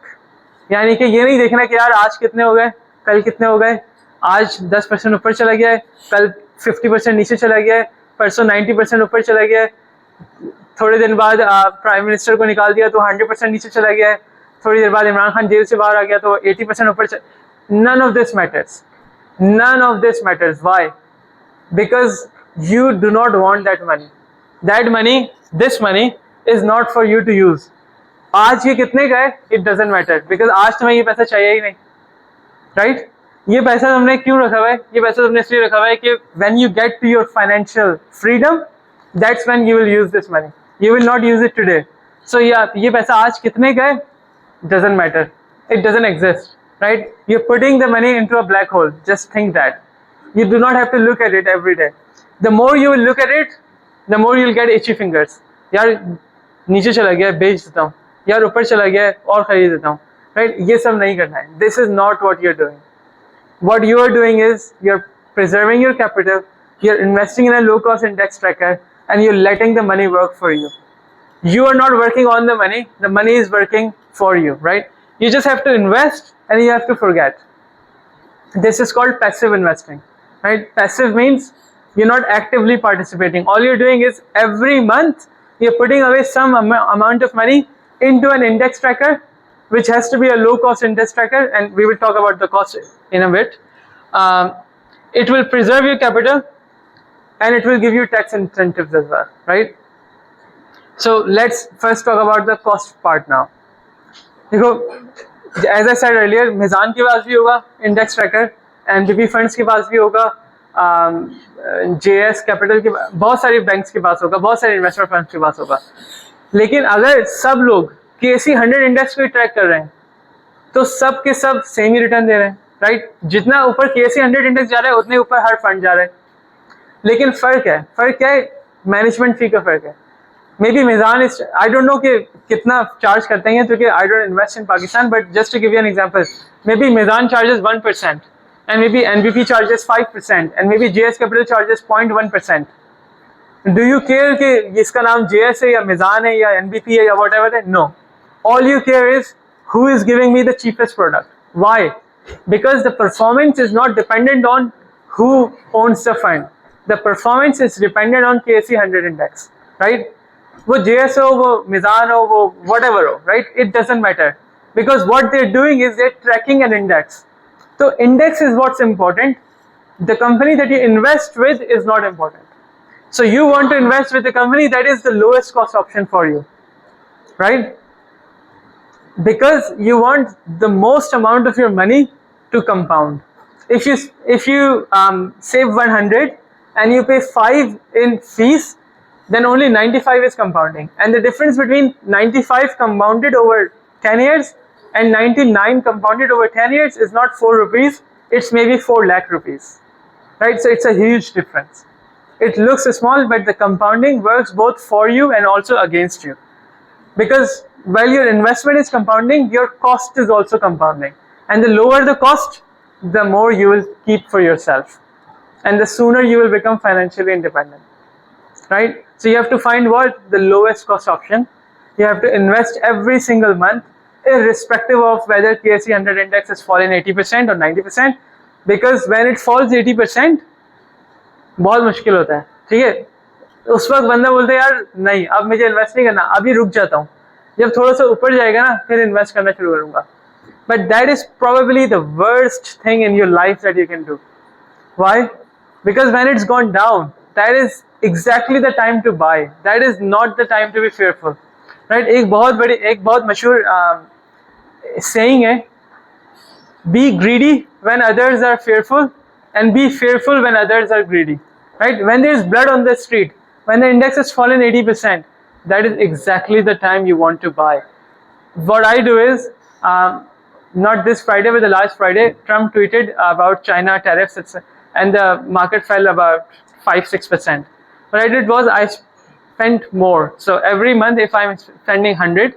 S2: यानी कि ये नहीं देखना कि यार आज कितने हो गए, कल कितने हो गए, आज 10% ऊपर चला गया है, कल 50% नीचे चला गया है, परसों 90% ऊपर चला गया है, थोड़े दिन बाद प्राइम मिनिस्टर को निकाल दिया तो 100% नीचे चला गया है, थोड़ी देर बाद इमरान खान जेल से बाहर आ गया तो 80% ऊपर None of this matters. None of this matters. Why? Because you do not want that money. That money, this money is not for you to use. आज ये कितने का है, it doesn't matter, because आज तुम्हें ये पैसा चाहिए ही नहीं, right? ये पैसा तुमने क्यों रखा हुआ है? ये पैसा तुमने इसलिए रखा हुआ है कि when you get to your financial freedom, that's when you will use this money. You will not use it today. So ये पैसा आज कितने का है, doesn't matter. It doesn't exist, right? You're putting the money into a black hole. Just think that. You do not have to look at it every day. The more you will look at it, the more you'll get itchy fingers. यार नीचे चला गया है, बेच देता हूँ, यार ऊपर चला गया है और खरीद देता हूँ, right? ये सब नहीं करना है. This is not what you're doing. What you are doing is you're preserving your capital, you're investing in a low-cost index tracker, and you're letting the money work for you. You are not working on the money is working for you, right? You just have to invest and you have to forget. This is called passive investing, right? Passive means you're not actively participating. All you're doing is every month you're putting away some amount of money into an index tracker, which has to be a low cost index tracker, and we will talk about the cost in a bit. It will preserve your capital and it will give you tax incentives as well, right? So let's first talk about the cost part now. देखो, as I said earlier, Meezan के पास भी होगा index tracker, NBP funds के पास भी होगा, JS capital के बहुत सारे बैंक्स के पास होगा, बहुत सारे इन्वेस्टमेंट फंड्स के पास होगा. लेकिन अगर सब लोग KSE 100 इंडेक्स को ट्रैक कर रहे हैं तो सब के सब सेम ही रिटर्न दे रहे हैं, राइट? जितना ऊपर KSE 100 इंडेक्स जा रहा है उतने ऊपर हर फंड जा रहा है. लेकिन फर्क क्या है? मैनेजमेंट फी का फर्क है. Maybe Meezan is, I don't know कि कितना चार्ज करते हैं क्योंकि I don't invest in Pakistan, but just to give you an example, maybe Meezan charges 1% and maybe NBP charges 5% and maybe JS capital charges 0.1%. Do you care कि इसका नाम JS है या मिज़ान है या NBP है या वट एवर है? No. All you care is who is giving me the cheapest product. Why? Because the performance is not dependent on who owns the fund. The performance is dependent on KSE 100 index, right? वो JS हो, वो मिज़ान हो, वो whatever हो, right? It doesn't matter because what they're doing is they're tracking an index. So index is what's important. The company that you invest with is not important. So you want to invest with a company that is the lowest cost option for you, right? Because you want the most amount of your money to compound. If you save 100 and you pay 5 in fees, then only 95 is compounding, and the difference between 95 compounded over 10 years and 99 compounded over 10 years is not 4 rupees, it's maybe 4 lakh rupees, right? So it's a huge difference. It looks small, but the compounding works both for you and also against you, because while your investment is compounding, your cost is also compounding, and the lower the cost, the more you will keep for yourself, and the sooner you will become financially independent, right? So you have to find what the lowest cost option. You have to invest every single month, irrespective of whether KSE 100 index has fallen 80% or 90%, because when it falls 80% बहुत मुश्किल होता है, ठीक है? उस वक्त बंदा बोलता है यार नहीं, अब मुझे इन्वेस्ट नहीं करना, अभी रुक जाता हूँ, जब थोड़ा सा ऊपर जाएगा ना फिर इन्वेस्ट करना शुरू करूंगा. But that is probably the worst thing in your life that you can do. Why? Because when it's gone down, that is exactly the time to buy. That is not the time to be fearful, right? एक बहुत मशहूर saying है, be greedy when others are fearful and be fearful when others are greedy, right? When there is blood on the street, when the index has fallen 80%, that is exactly the time you want to buy. What I do is, not this Friday but the last Friday, Trump tweeted about China tariffs and the market fell about 5-6%. What I did was I spent more. So every month if I'm spending 100,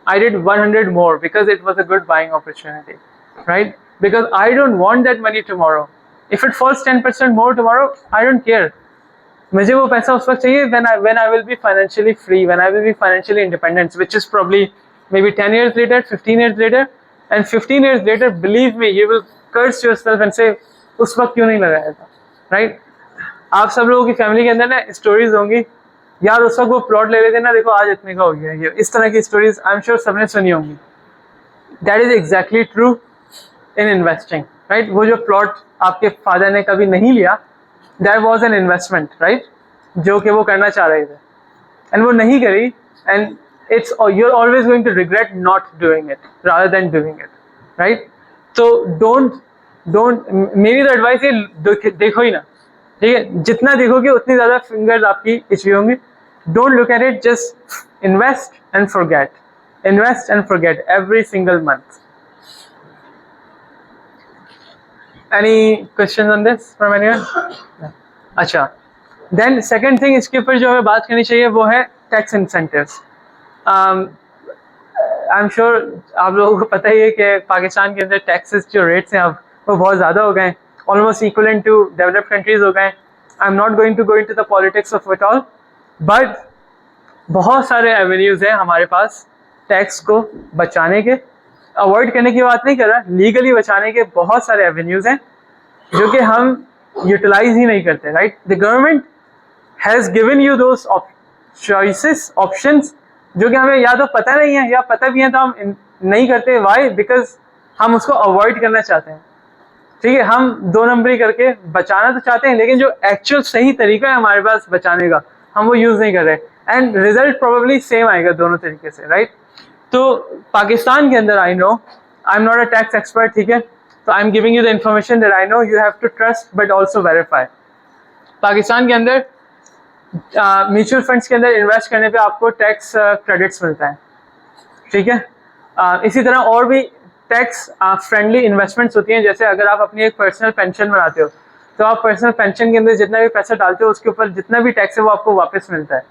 S2: I did 100 more because it was a good buying opportunity, right? Because I don't want that money tomorrow. If it falls 10% more tomorrow, I don't care. मुझे वो पैसा उस वक्त चाहिए when I will be financially free, when I will be financially independent, which is probably maybe 10 years later, 15 years later, and 15 years later, believe me, you will curse yourself and say, उस वक्त क्यों नहीं लगाया था, right? आप सब लोगों की फैमिली के अंदर ना स्टोरीज होंगी, यार उस वक्त वो प्लॉट ले लेते ना, देखो आज इतने का हो गया, ये इस तरह की स्टोरीज आई एम श्योर सबने सुनी होंगी. That is exactly true in investing, right? वो जो प्लॉट आपके फादर ने कभी नहीं लिया, that was an investment, right? जो कि वो करना चाह रहे थे, and वो नहीं करी, and you're always going to regret not doing it rather than doing it, right? So don't मेरी तो एडवाइस है, देखो ही ना, ठीक है? जितना देखोगे उतनी ज़्यादा फिंगर्स आपकी इचवी होंगी. Don't look at it, just invest and forget every single month. Any questions on this from anyone? अच्छा, then second thing इसके ऊपर जो हमें बात करनी चाहिए वो है tax incentives. I'm sure आप लोगों को पता ही है कि पाकिस्तान के अंदर टैक्सेस जो रेट्स हैं अब वो बहुत ज़्यादा हो गए हैं, almost equivalent to developed countries हो गए हैं. I'm not going to go into the politics of it all, but बहुत सारे एवेन्यूज हैं हमारे पास टैक्स को बचाने के, अवॉइड करने की बात नहीं कर रहा, लीगली बचाने के बहुत सारे एवेन्यूज हैं जो कि हम यूटिलाइज ही नहीं करते, right? The government has given you those choices, options, जो कि हमें या तो पता नहीं है या पता भी है तो हम नहीं करते। वाई? बिकॉज हम उसको अवॉइड करना चाहते हैं, ठीक है? हम 2 नंबरी करके बचाना तो चाहते हैं, लेकिन जो एक्चुअल सही तरीका है हमारे पास बचाने का, हम वो यूज़ नहीं कर रहे, एंड रिजल्ट प्रोबेबली सेम आएगा दोनों तरीके से, राइट? तो पाकिस्तान के अंदर, I know I am not a tax expert, ठीक है, तो I am giving you the information that I know, you have to trust but also verify. Pakistan के अंदर म्यूचुअल फंड्स के अंदर इन्वेस्ट करने पे आपको टैक्स क्रेडिट्स मिलता है, ठीक है? इसी तरह और भी टैक्स फ्रेंडली इन्वेस्टमेंट्स होती हैं, जैसे अगर आप अपनी एक पर्सनल पेंशन बनाते हो तो आप पर्सनल पेंशन के अंदर जितना भी पैसा डालते हो उसके ऊपर जितना भी टैक्स है वो आपको वापस मिलता है,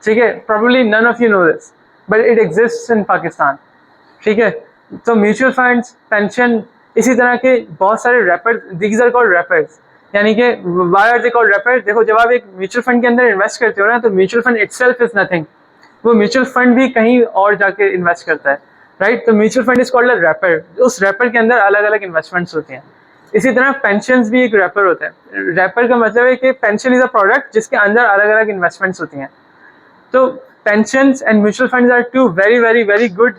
S2: ठीक है? Probably none of you know this but it exists in Pakistan, ठीक है? तो म्यूचुअल फंड्स, पेंशन, इसी तरह के बहुत सारे wrappers, these are called wrappers, यानी कि why are they called wrappers? देखो, जब आप एक म्यूचुअल फंड के अंदर इन्वेस्ट करते हो ना, तो mutual fund itself is nothing, वो म्यूचुअल फंड भी कहीं और जाके इन्वेस्ट करता है, राइट? तो mutual fund is called a rapper, उस रैपर के अंदर अलग अलग इन्वेस्टमेंट्स होती हैं। इसी तरह पेंशन भी एक रैपर होता है। रैपर का मतलब है कि पेंशन इज अ प्रोडक्ट जिसके अंदर अलग अलग इन्वेस्टमेंट्स होती हैं। तो pensions and mutual funds are 2 very very very good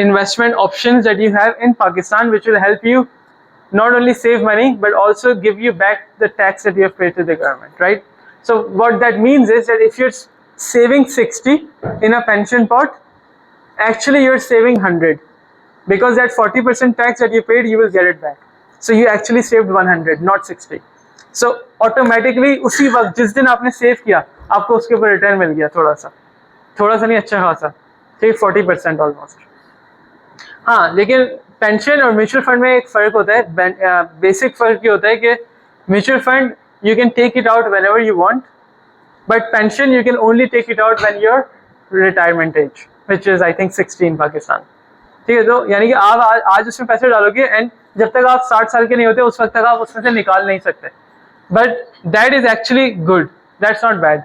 S2: investment options that you have in Pakistan, which will help you not only save money but also give you back the tax that you have paid to the government, right? So what that means is that if you're saving 60 in a pension pot, actually you're saving 100, because that 40% tax that you paid, you will get it back. So you actually saved 100, not 60. So automatically उसी वक्त जिस दिन आपने save किया आपको उसके ऊपर return मिल गया, थोड़ा सा नहीं, अच्छा खासा, ठीक, 40% ऑलमोस्ट। हाँ, लेकिन पेंशन और म्यूचुअल फंड में एक फ़र्क होता है, बेसिक फ़र्क ये होता है कि mutual fund you can take it out whenever you want, but pension you can only take it out when your retirement age, which is I think 60 in Pakistan, ठीक है? तो यानी कि आप आज उसमें पैसे डालोगे एंड जब तक आप 60 साल के नहीं होते उस वक्त तक आप उसमें से निकाल नहीं सकते, but that is actually good, that's not bad,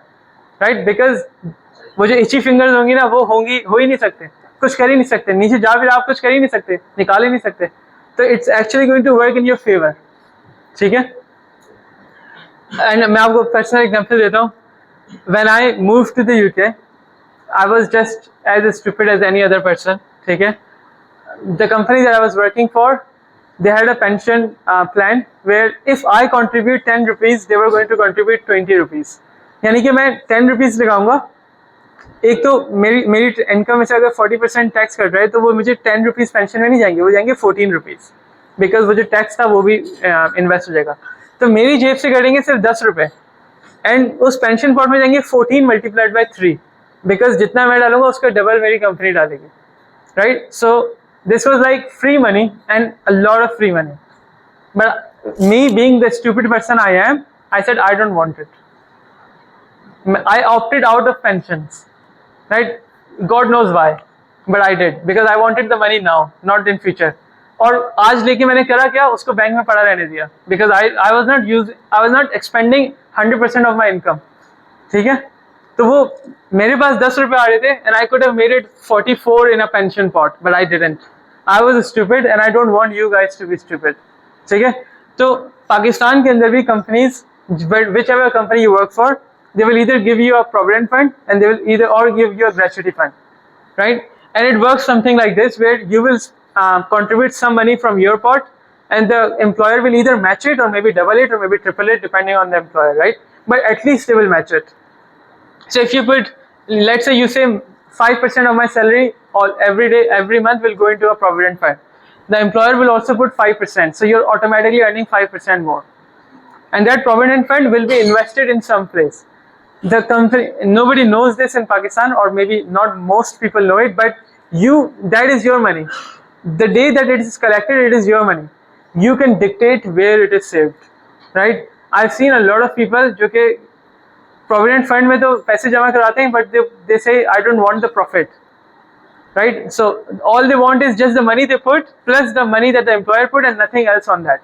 S2: right? Because वो जो इची फिंगर्स होंगी ना, वो हो ही नहीं सकते, कुछ कर ही नहीं सकते, नीचे जा भी आप कुछ कर ही नहीं सकते, निकाल ही नहीं सकते, तो it's actually going to work in your favour, ठीक है? एंड मैं आपको पर्सनल एग्जांपल देता हूँ। When I move to the UK, I was just as stupid as any other person, ठीक है? The company that I was working for, they had a pension plan where if I contribute 10 rupees, they were going to contribute 20 rupees. यानी कि मैं 10 rupees लगाऊंगा, एक तो मेरी income में से अगर 40% टैक्स कट रहा है तो वो मुझे 10 रुपीज़ पेंशन में नहीं जाएंगे, वो जाएंगे 14 रुपीज़, बिकॉज वो जो टैक्स था वो भी इन्वेस्ट हो जाएगा। तो मेरी जेब से कटेंगे सिर्फ 10 रुपये, एंड उस पेंशन पॉट में जाएंगे 14 मल्टीप्लाइड बाई 3, बिकॉज जितना मैं डालूंगा उसका डबल मेरी कंपनी डालेगी, right? So this was like free money and a lot of free money, but me being the stupid person I am, I said I don't want it. I opted out of pensions, right? God knows why, but I did because I wanted the money now, not in future. और आज लेके मैंने करा क्या, उसको bank में पड़ा रहने दिया, because I was not expending 100% of my income, ठीक है? तो वो मेरे पास 10 रुपये आ रहे थे and I could have made it 44 in a pension pot, but I didn't. I was stupid and I don't want you guys to be stupid, ठीक है? तो पाकिस्तान के अंदर भी companies, whichever company you work for, they will either give you a provident fund and they will either or give you a gratuity fund, right? And it works something like this, where you will contribute some money from your pot and the employer will either match it or maybe double it or maybe triple it depending on the employer, right? But at least they will match it. So if you put, let's say you say 5% of my salary or every month will go into a provident fund. The employer will also put 5%, so you're automatically earning 5% more. And that provident fund will be invested in some place. The company, nobody knows this in Pakistan, or maybe not most people know it, but that is your money. The day that it is collected, it is your money. You can dictate where it is saved, right? I've seen a lot of people जो कि provident fund में तो पैसे जमा कराते हैं, but they say I don't want the profit, right? So all they want is just the money they put plus the money that the employer put and nothing else on that.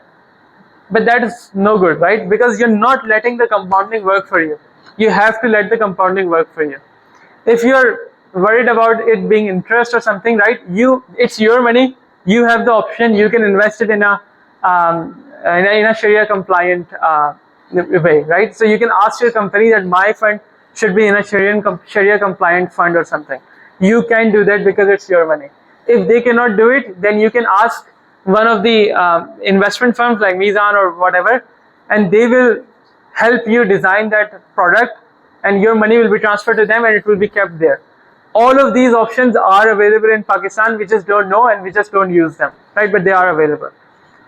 S2: But that is no good, right? Because you're not letting the compounding work for you. You have to let the compounding work for you. If you're worried about it being interest or something, right? It's your money. You have the option. You can invest it in a Sharia compliant way, right? So you can ask your company that my fund should be in a Sharia compliant fund or something. You can do that because it's your money. If they cannot do it, then you can ask one of the investment firms like Mizan or whatever, and they will help you design that product, and your money will be transferred to them and it will be kept there. All of these options are available in Pakistan. We just don't know and we just don't use them, right? But they are available.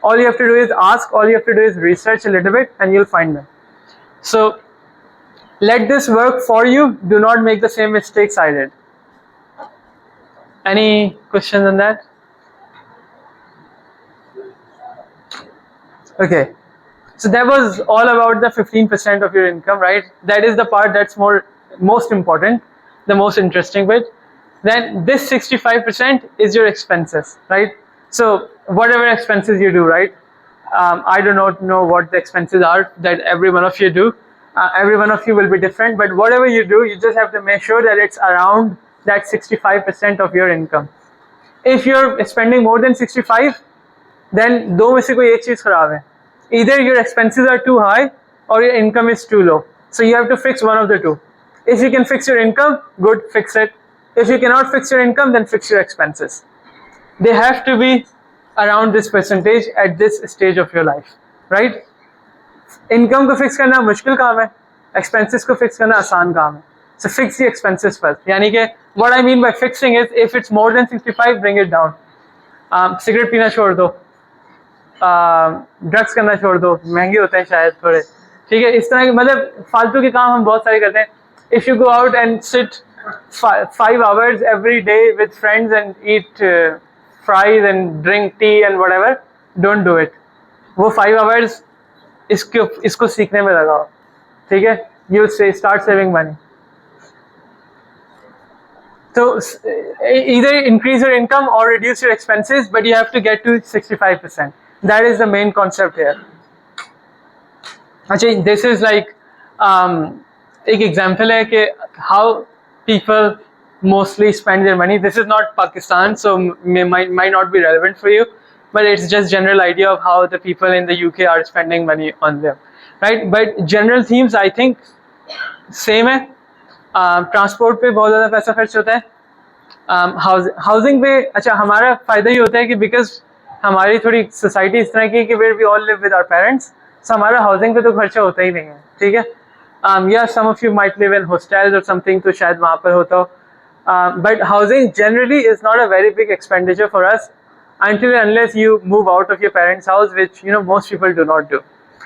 S2: All you have to do is ask, all you have to do is research a little bit and you'll find them. So let this work for you. Do not make the same mistakes I did. Any questions on that? Okay. So that was all about the 15% of your income, right? That is the part that's most important, the most interesting bit. Then this 65% is your expenses, right? So whatever expenses you do, right? I do not know what the expenses are that every one of you do. Every one of you will be different, but whatever you do, you just have to make sure that it's around that 65% of your income. If you're spending more than 65, then दो में से कोई एक चीज खराब है. Either your expenses are too high or your income is too low. So you have to fix one of the two. If you can fix your income, good, fix it. If you cannot fix your income, then fix your expenses. They have to be around this percentage at this stage of your life, right? Income को fix करना मुश्किल काम है, expenses को fix करना आसान काम है. So fix the expenses first. यानी कि what I mean by fixing is if it's more than 65, bring it down. Cigarette पीना छोड़ दो, ड्रग्स करना छोड़ दो, महंगे होते हैं शायद थोड़े, ठीक है? इस तरह के मतलब फालतू के काम हम बहुत सारे करते हैं. If you go out and sit 5 hours every day with friends and eat fries and drink tea and whatever, don't do it. वो 5 hours इसको सीखने में लगाओ, ठीक है? You start saving money. So either increase your income or reduce your expenses, but you have to get to 65%. That is the main concept here. Actually, this is like एक example है कि how people mostly spend their money. This is not Pakistan, so might not be relevant for you, but it's just general idea of how the people in the UK are spending money on them, right? But general themes I think same है. Transport पे बहुत ज़्यादा पैसा खर्च होता है. Housing पे अच्छा हमारा फ़ायदा ही होता है कि बिकॉज हमारी थोड़ी सोसाइटी इस तरह की है कि where we all live with our parents, so हमारा हाउसिंग पे तो खर्चा होता ही नहीं है, ठीक है? या some of you might live in hostels और समथिंग, तो शायद वहाँ पर होता हो, but housing generally is not a very big expenditure for us until unless you move out of your parents' house, which you know most people do not do.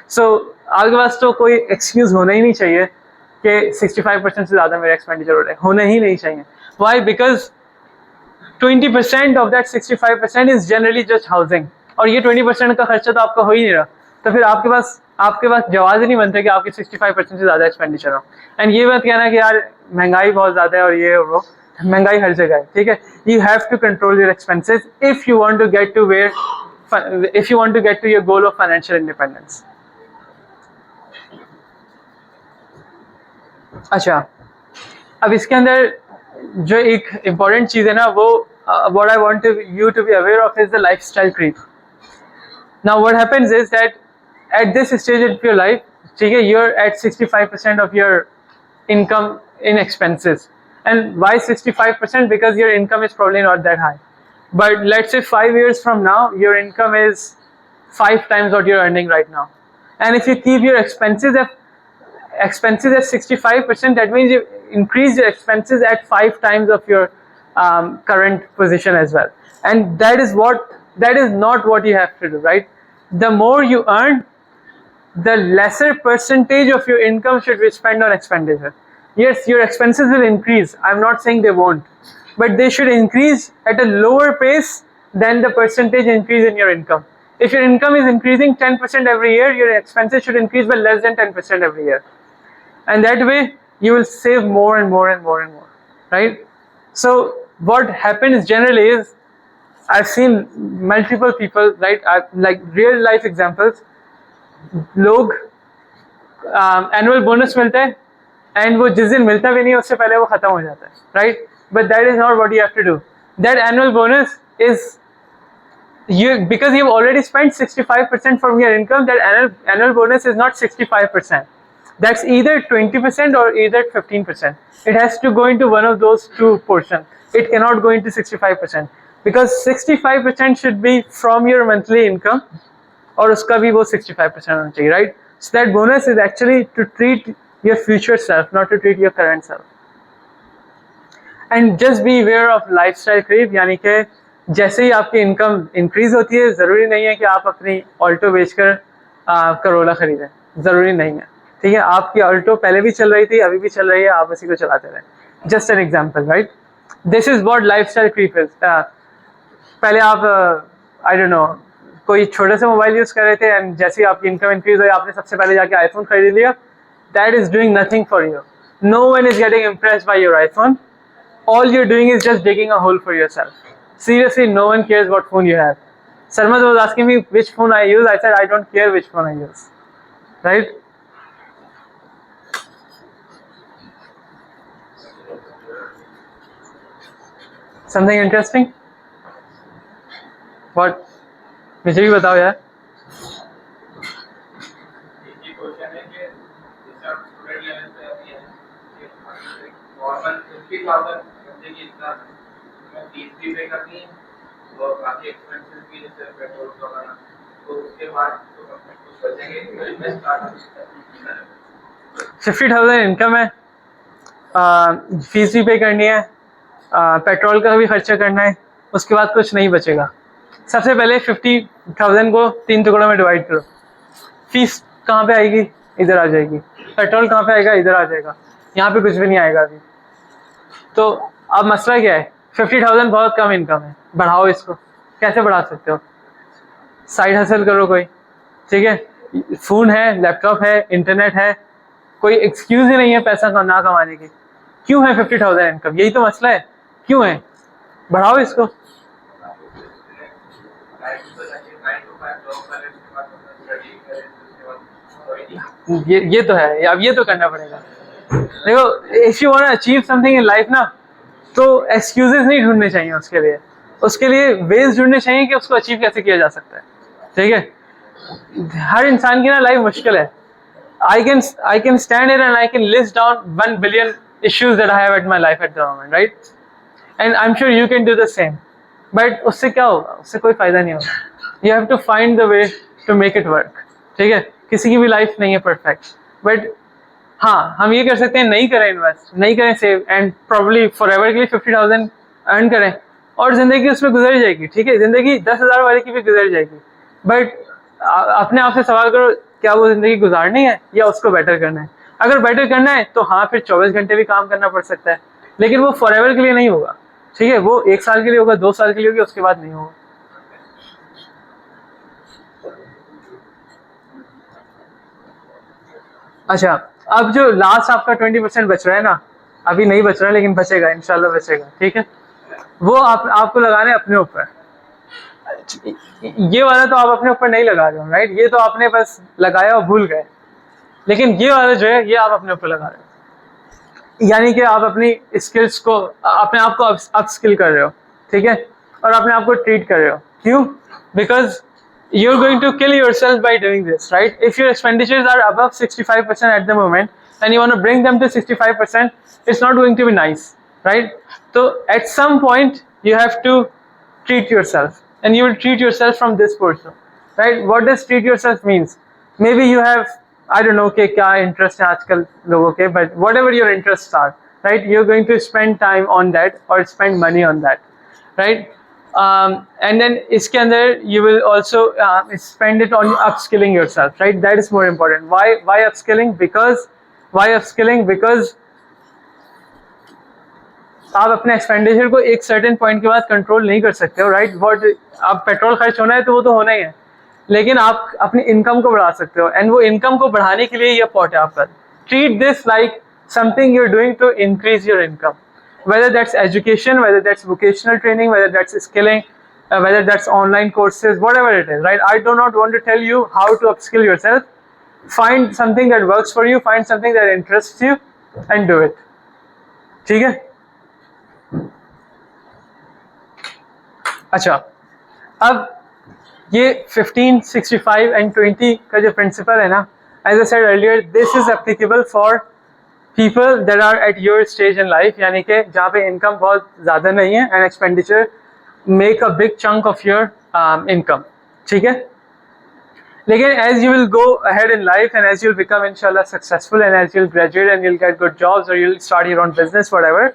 S2: So आपके पास तो कोई excuse होना ही नहीं चाहिए कि 65% से ज़्यादा मेरा एक्सपेंडिचर हो रहा है, होना ही नहीं चाहिए. Why? Because 20% of that 65% is generally just housing, और ये 20% का खर्चा तो आपका हो ही नहीं रहा, तो फिर आपके पास जवाब ही नहीं बनता कि आपके 65% से ज़्यादा एक्सपेंडिचर हो. एंड ये बात कहना कि यार महंगाई बहुत ज़्यादा है और ये और वो, महंगाई हर जगह है, ठीक है? You have to control your expenses if you want to get to your goal of financial independence. अच्छा, अब इसके अंदर जो एक इम्पॉर्टेंट चीज़ है ना, वो what I want you to be aware of is the lifestyle creep. Now what happens is that at this stage of your life, ठीक है, you're at 65% of your income in expenses. And why 65%? Because your income is probably not that high. But let's say 5 years from now, your income is 5 times what you're earning right now. And if you keep your expenses at 65%, that means you increase your expenses at 5 times of your current position as well. And that is not what you have to do, right? The more you earn, the lesser percentage of your income should be spent on expenditure. Yes, your expenses will increase. I'm not saying they won't, but they should increase at a lower pace than the percentage increase in your income. If your income is increasing 10% every year, your expenses should increase by less than 10% every year. And that way, you will save more and more and more and more, right? So what happens generally is, I've seen multiple people, right? Like real life examples. लोग annual bonus मिलता है and वो जिस दिन मिलता भी नहीं उससे पहले वो खत्म हो जाता है, right? But that is not what you have to do. That annual bonus is you, because you've already spent 65% from your income. That annual bonus is not 65%. That's either 20% or either 15%. It has to go into one of those two portions. It cannot go into 65%, because 65% should be from your monthly income, और उसका भी वो 65% होना चाहिए, right? So that bonus is actually to treat your future self, not to treat your current self. And just be aware of lifestyle creep, यानी कि जैसे ही आपकी इनकम इंक्रीज होती है, ज़रूरी नहीं है कि आप अपनी ऑल्टो बेचकर करोला खरीदें, ज़रूरी नहीं है, ठीक है? आपकी ऑल्टो पहले भी चल रही थी, अभी भी चल रही है, आप उसी को चलाते रहें. Just an example, right? This is what lifestyle creep is. पहले आप आई डोंट नो कोई छोटे से मोबाइल यूज़ कर रहे थे, एंड जैसे ही आपकी इनकम इंक्रीज हुई आपने सबसे पहले जाके आईफोन खरीद लिया. That is doing nothing for you. No one is getting impressed by your iPhone. All you're doing is just digging a hole for yourself. Seriously, no one cares what phone you have. Sarmad was asking me which phone I use. I said I don't care which phone I use. Right? Something interesting? What? मुझे भी बताओ यार.
S3: Fees भी पे करनी है और बाकी एक्सपेंसेस भी जैसे पेट्रोल का, तो उसके बाद तो कुछ बचेंगे तो इन्वेस्ट करना.
S2: 50,000 इनकम है, फीस भी पे करनी है, पेट्रोल का भी खर्चा करना है, उसके बाद कुछ नहीं बचेगा. सबसे पहले 50,000 को 3 टुकड़ों में डिवाइड करो. फीस कहाँ पे आएगी? इधर आ जाएगी. पेट्रोल कहाँ पे आएगा? इधर आ जाएगा. यहाँ पे कुछ भी नहीं आएगा अभी. तो अब मसला क्या है? 50,000 बहुत कम इनकम है, बढ़ाओ इसको. कैसे बढ़ा सकते हो? साइड हसल करो कोई, ठीक है? फ़ोन है, लैपटॉप है, इंटरनेट है, कोई एक्सक्यूज़ ही नहीं है पैसा ना कमाने की. क्यों है 50,000 इनकम? यही तो मसला है. क्यों है? बढ़ाओ इसको. ये तो है, अब ये तो करना पड़ेगा. देखो, if you want to achieve something in life ना, तो एक्सक्यूजेस नहीं ढूंढने चाहिए उसके लिए वेज ढूंढने चाहिए कि उसको अचीव कैसे किया जा सकता है, ठीक है? हर इंसान की ना लाइफ मुश्किल है. I can stand here and I can list down 1 billion issues that I have at my life at the moment, right? And I'm sure you can do the same. But उससे क्या होगा? उससे कोई फायदा नहीं होगा. You have to find the way to make it work. ठीक है? किसी की भी लाइफ नहीं है परफेक्ट, बट हाँ, हम ये कर सकते हैं, नहीं करें इन्वेस्ट, नहीं करें save, and probably for ever के लिए 50,000 अर्न करें और ज़िंदगी उसमें गुजर जाएगी. ठीक है? ज़िंदगी 10,000 वाले की भी गुजर जाएगी. बट अपने आप से सवाल करो, क्या वो ज़िंदगी गुजारनी है या उसको बेटर करना है? अगर बेटर करना है तो हाँ, फिर 24 घंटे भी काम करना पड़ सकता है, लेकिन वो फॉर एवर के लिए नहीं होगा. ठीक है? वो 1 साल के लिए होगा, 2 साल के लिए होगा, उसके बाद नहीं होगा. अच्छा, अब जो लास्ट आपका 20% बच रहा है ना, अभी नहीं बच रहा है लेकिन बचेगा, इंशाल्लाह बचेगा. ठीक है? वो आपको लगाना है अपने ऊपर. ये वाला तो आप अपने ऊपर नहीं लगा रहे हो, राइट? ये तो आपने बस लगाया और भूल गए. लेकिन ये वाला जो है, ये आप अपने ऊपर लगा रहे हो, यानी कि आप अपनी स्किल्स को, अपने आप को अप स्किल कर रहे हो. ठीक है? और अपने आप को ट्रीट कर रहे हो. क्यों? Because you're going to kill yourself by doing this, right? If your expenditures are above 65% at the moment and you want to bring them to 65%, it's not going to be nice, right? So at some point you have to treat yourself, and you will treat yourself from this portion, right? What does treat yourself means? Maybe you have, I don't know कि क्या interest है आजकल लोगों के, but whatever your interests are, right? You're going to spend time on that or spend money on that, right? And then इसके अंदर you will also spend it on upskilling yourself, right? That is more important. Why upskilling? Because आप अपने expenditure को एक certain point के बाद control नहीं कर सकते हो, राइट? आप पेट्रोल खर्च होना है तो वो तो होना ही है, लेकिन आप अपनी इनकम को बढ़ा सकते हो, एंड वो इनकम को बढ़ाने के लिए ये पॉट है आपका. Treat this like something you are doing to increase your income. Whether that's education, whether that's vocational training, whether that's skilling, whether that's online courses, whatever it is, right? I do not want to tell you how to upskill yourself. Find something that works for you, find something that interests you, and do it. ठीक है? अच्छा, अब ये 15, 65 and 20 का जो principle है ना, as I said earlier, this is applicable for people that are at your stage in life, यानी कि जहाँ पे income बहुत ज़्यादा नहीं है and expenditure make a big chunk of your income. ठीक है? लेकिन as you will go ahead in life and as you'll become inshallah successful and as you'll graduate and you'll get good jobs or you'll start your own business, whatever,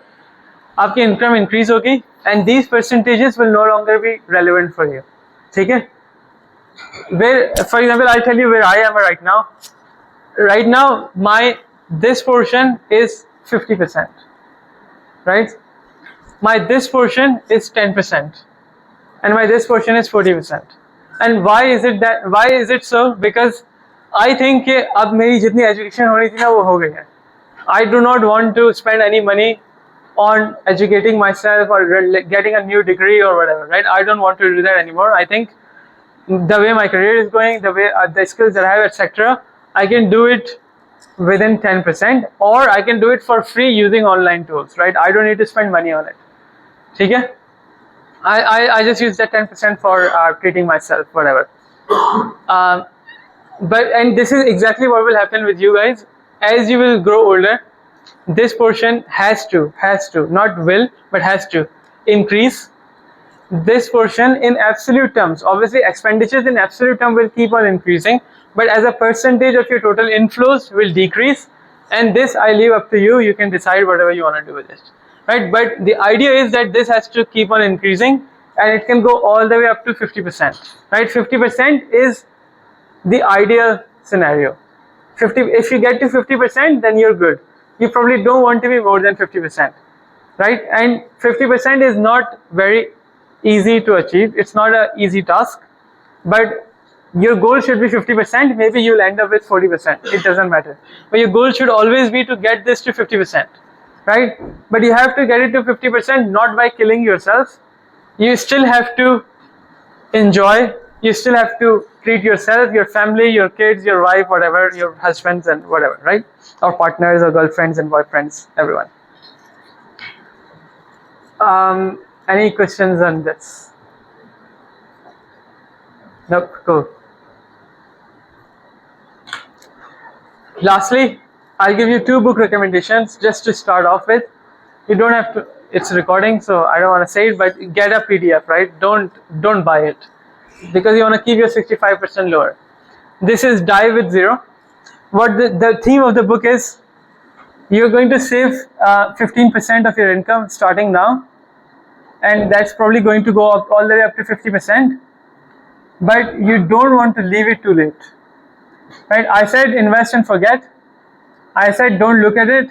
S2: आपकी income increase होगी and these percentages will no longer be relevant for you. ठीक है? Where, for example, I'll tell you where I am right now. Right now, this portion is 50%, right? My this portion is 10%, and my this portion is 40%. And why is it that? Why is it so? Because I think कि अब मेरी जितनी education होनी थी ना वो हो गई है. I do not want to spend any money on educating myself or getting a new degree or whatever, right? I don't want to do that anymore. I think the way my career is going, the way the skills that I have, etc., I can do it within 10%, or I can do it for free using online tools, right? I don't need to spend money on it. ठीक है? I just use that 10% for treating myself, whatever. And this is exactly what will happen with you guys. As you will grow older, this portion has to, not will, but has to increase. This portion in absolute terms, obviously expenditures in absolute terms will keep on increasing, but as a percentage of your total inflows will decrease, and this I leave up to you. You can decide whatever you want to do with it, right? But the idea is that this has to keep on increasing, and it can go all the way up to 50%, right? 50% is the ideal scenario. If you get to 50%, then you're good. You probably don't want to be more than 50%, right? And 50% is not very easy to achieve. It's not an easy task, but your goal should be 50%. Maybe you'll end up with 40%. It doesn't matter. But your goal should always be to get this to 50%, right? But you have to get it to 50% not by killing yourself. You still have to enjoy. You still have to treat yourself, your family, your kids, your wife, whatever, your husbands and whatever, right? Or partners or girlfriends and boyfriends, everyone. Any questions on this? Nope, cool. Lastly, I'll give you 2 book recommendations just to start off with. You don't have to, it's recording, so I don't want to say it, but get a PDF, right? Don't buy it, because you want to keep your 65% lower. This is Die with Zero. What the theme of the book is, you're going to save 15% of your income starting now, and that's probably going to go up all the way up to 50%, but you don't want to leave it too late, right? I said invest and forget. I said don't look at it.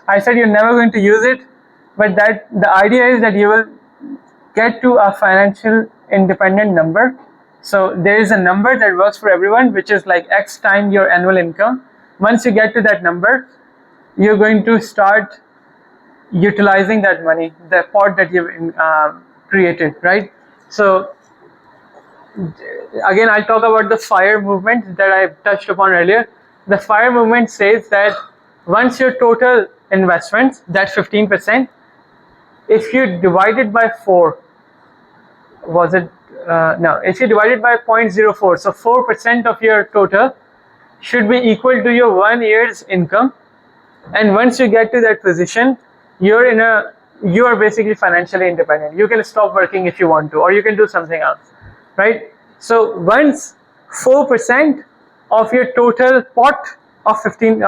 S2: I said you're never going to use it, but that the idea is that you will get to a financial independent number. So there is a number that works for everyone, which is like X times your annual income. Once you get to that number, you're going to start utilizing that money, the pot that you've created, right? So again, I'll talk about the FIRE movement that I touched upon earlier. The FIRE movement says that once your total investments, that 15%, if you divide it by 4, was it? No, if you divide it by 0.04, so 4% of your total should be equal to your 1 year's income. And once you get to that position, you are basically financially independent. You can stop working if you want to, or you can do something else, right? So once 4% of your total pot of 15,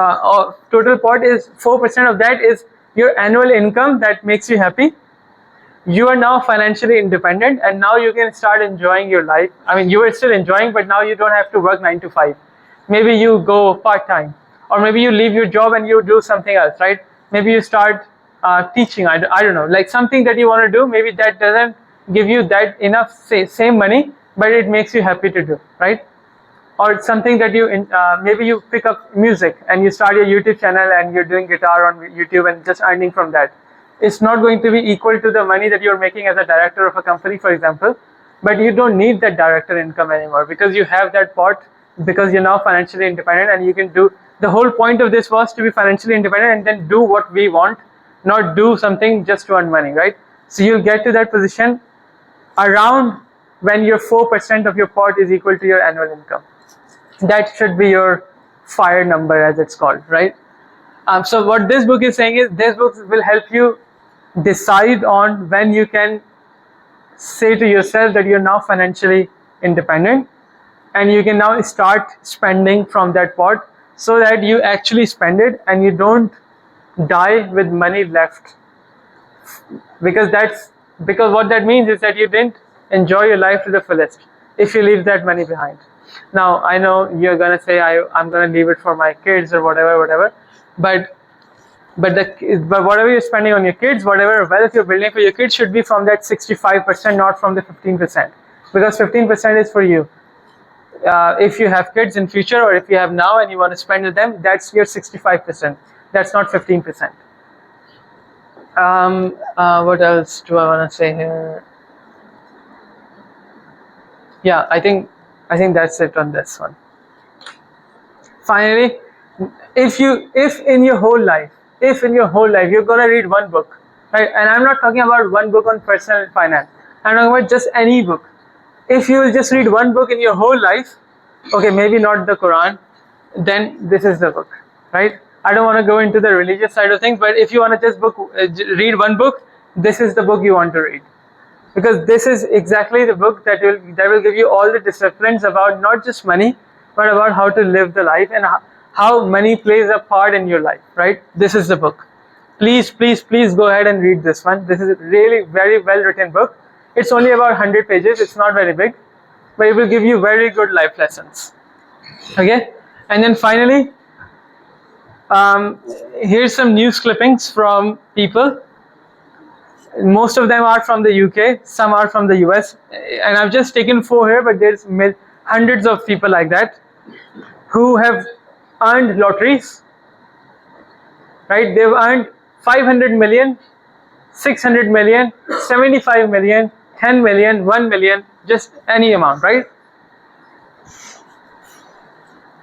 S2: total pot is 4% of that is your annual income that makes you happy. You are now financially independent, and now you can start enjoying your life. I mean, you are still enjoying, but now you don't have to work 9 to 5. Maybe you go part-time, or maybe you leave your job and you do something else, right? Maybe you start teaching, I don't know, like something that you want to do. Maybe that doesn't give you that enough same money, but it makes you happy to do, right? Or it's something that you maybe you pick up music and you start your YouTube channel and you're doing guitar on YouTube and just earning from that. It's not going to be equal to the money that you're making as a director of a company, for example, but you don't need that director income anymore because you have that pot, because you're now financially independent and you can do The whole point of this was to be financially independent and then do what we want, not do something just to earn money, right? So you'll get to that position around when your 4% of your pot is equal to your annual income. That should be your FIRE number, as it's called, right? So what this book is saying is, this book will help you decide on when you can say to yourself that you're now financially independent, and you can now start spending from that pot, so that you actually spend it and you don't die with money left, because what that means is that you didn't enjoy your life to the fullest if you leave that money behind. Now I know you're gonna say I'm gonna leave it for my kids or whatever, but whatever you're spending on your kids, whatever wealth you're building for your kids, should be from that 65%, not from the 15%, because 15% is for you. If you have kids in future, or if you have now and you want to spend with them, that's your 65%. That's not 15%. What else do I want to say here? Yeah, I think that's it on this one. Finally, if in your whole life you're gonna read one book, right? And I'm not talking about one book on personal finance. I'm talking about just any book. If you will just read one book in your whole life, okay, maybe not the Quran, then this is the book, right? I don't want to go into the religious side of things, but if you want to just read one book, this is the book you want to read, because this is exactly the book that will give you all the disciplines about not just money, but about how to live the life and how money plays a part in your life, right? This is the book. Please go ahead and read this one. This is a really very well written book. It's only about 100 pages. It's not very big, but it will give you very good life lessons. Okay, and then finally, here's some news clippings from people. Most of them are from the UK, some are from the US, and I've just taken 4 here, but there's hundreds of people like that who have earned lotteries, right? They've earned 500 million, 600 million, 75 million, 10 million, 1 million, just any amount, right?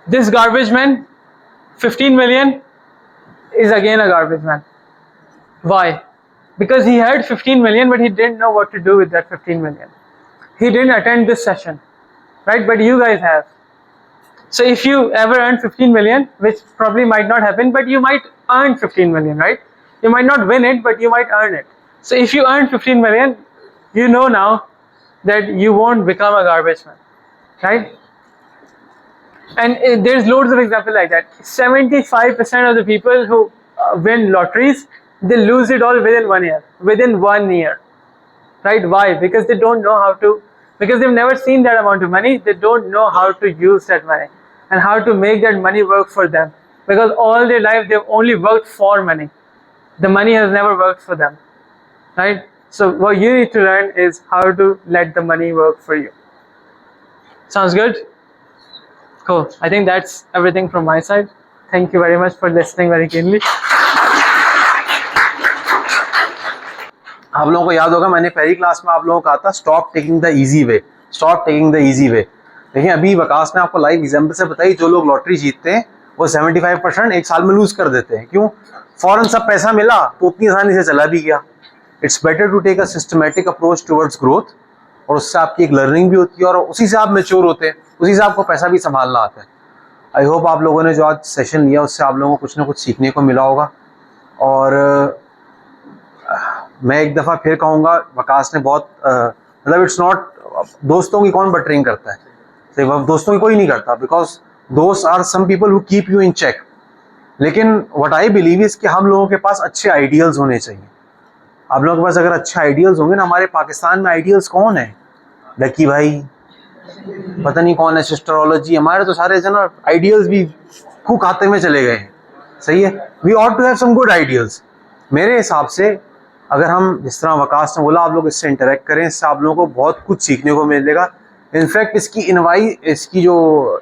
S2: This garbage man, 15 million, is again a garbage man. Why? Because he had 15 million, but he didn't know what to do with that 15 million. He didn't attend this session, right? But you guys have. So if you ever earn 15 million, which probably might not happen, but you might earn 15 million, right? You might not win it, but you might earn it. So if you earn 15 million, you know now that you won't become a garbage man, right? And there's loads of examples like that. 75% of the people who win lotteries, they lose it all within 1 year. Within 1 year, right? Why? Because they don't know how to. Because they've never seen that amount of money. They don't know how to use that money and how to make that money work for them. Because all their life they've only worked for money. The money has never worked for them, right? So what you need to learn is how to let the money work for you. Sounds good? Cool. I think that's everything from my side. Thank you very much for listening very keenly.
S1: आप लोगों को याद होगा मैंने पहली class में आप लोगों को कहा था stop taking the easy way, stop taking the easy way. देखिए अभी वकास ने आपको लाइव एग्जांपल से बताई, जो लोग लॉटरी जीतते हैं वो 75% एक साल में लूज कर देते हैं। क्यों? फौरन सब पैसा मिला तो उतनी आसानी से चला भी गया। It's better to take a systematic approach towards growth, और उससे आपकी एक लर्निंग भी होती है और उसी से आप मैच्योर होते हैं, उसी से आपको पैसा भी संभालना आता है। आई होप आप लोगों ने जो आज सेशन लिया उससे आप लोगों को कुछ ना कुछ सीखने को मिला होगा। और मैं एक दफ़ा फिर कहूँगा, वकास ने बहुत मतलब इट्स नॉट, दोस्तों की कौन बटरिंग करता है, सिर्फ दोस्तों की कोई नहीं करता, बिकॉज दोस्त are some people who keep you in check. लेकिन व्हाट आई बिलीव इज कि हम लोगों के पास अच्छे आइडियल्स होने चाहिए। आप लोगों के पास अगर अच्छे आइडियल्स होंगे ना, हमारे पाकिस्तान में आइडियल्स कौन है? लकी भाई, पता नहीं कौन है, सिस्टरोलॉजी, हमारे तो सारे जो ना आइडियल्स भी खूब खाते में चले गए हैं। सही है, we ought to have some good ideals. मेरे हिसाब से अगर हम, जिस तरह वकास ने बोला, आप लोग इससे इंटरेक्ट करें, इससे आप लोगों को बहुत कुछ सीखने को मिलेगा। इनफैक्ट इसकी जो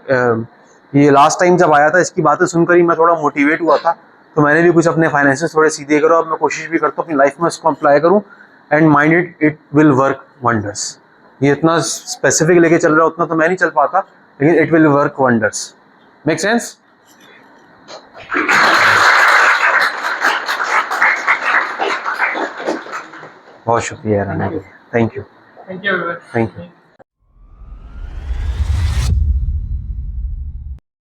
S1: ये लास्ट टाइम जब आया था, इसकी बातें सुनकर ही मैं थोड़ा मोटिवेट हुआ था, तो मैंने भी कुछ अपने फाइनेंसेस थोड़े सीधे करो। अब मैं कोशिश भी करता हूँ अपनी लाइफ में इसको अप्लाई करूँ, and mind it will work wonders. ये इतना स्पेसिफिक लेके चल रहा है उतना तो मैं नहीं चल पाता, लेकिन it will work wonders. Make sense? बहुत शुक्रिया Rana ji, thank you
S2: Thank you everyone.
S1: Thank you.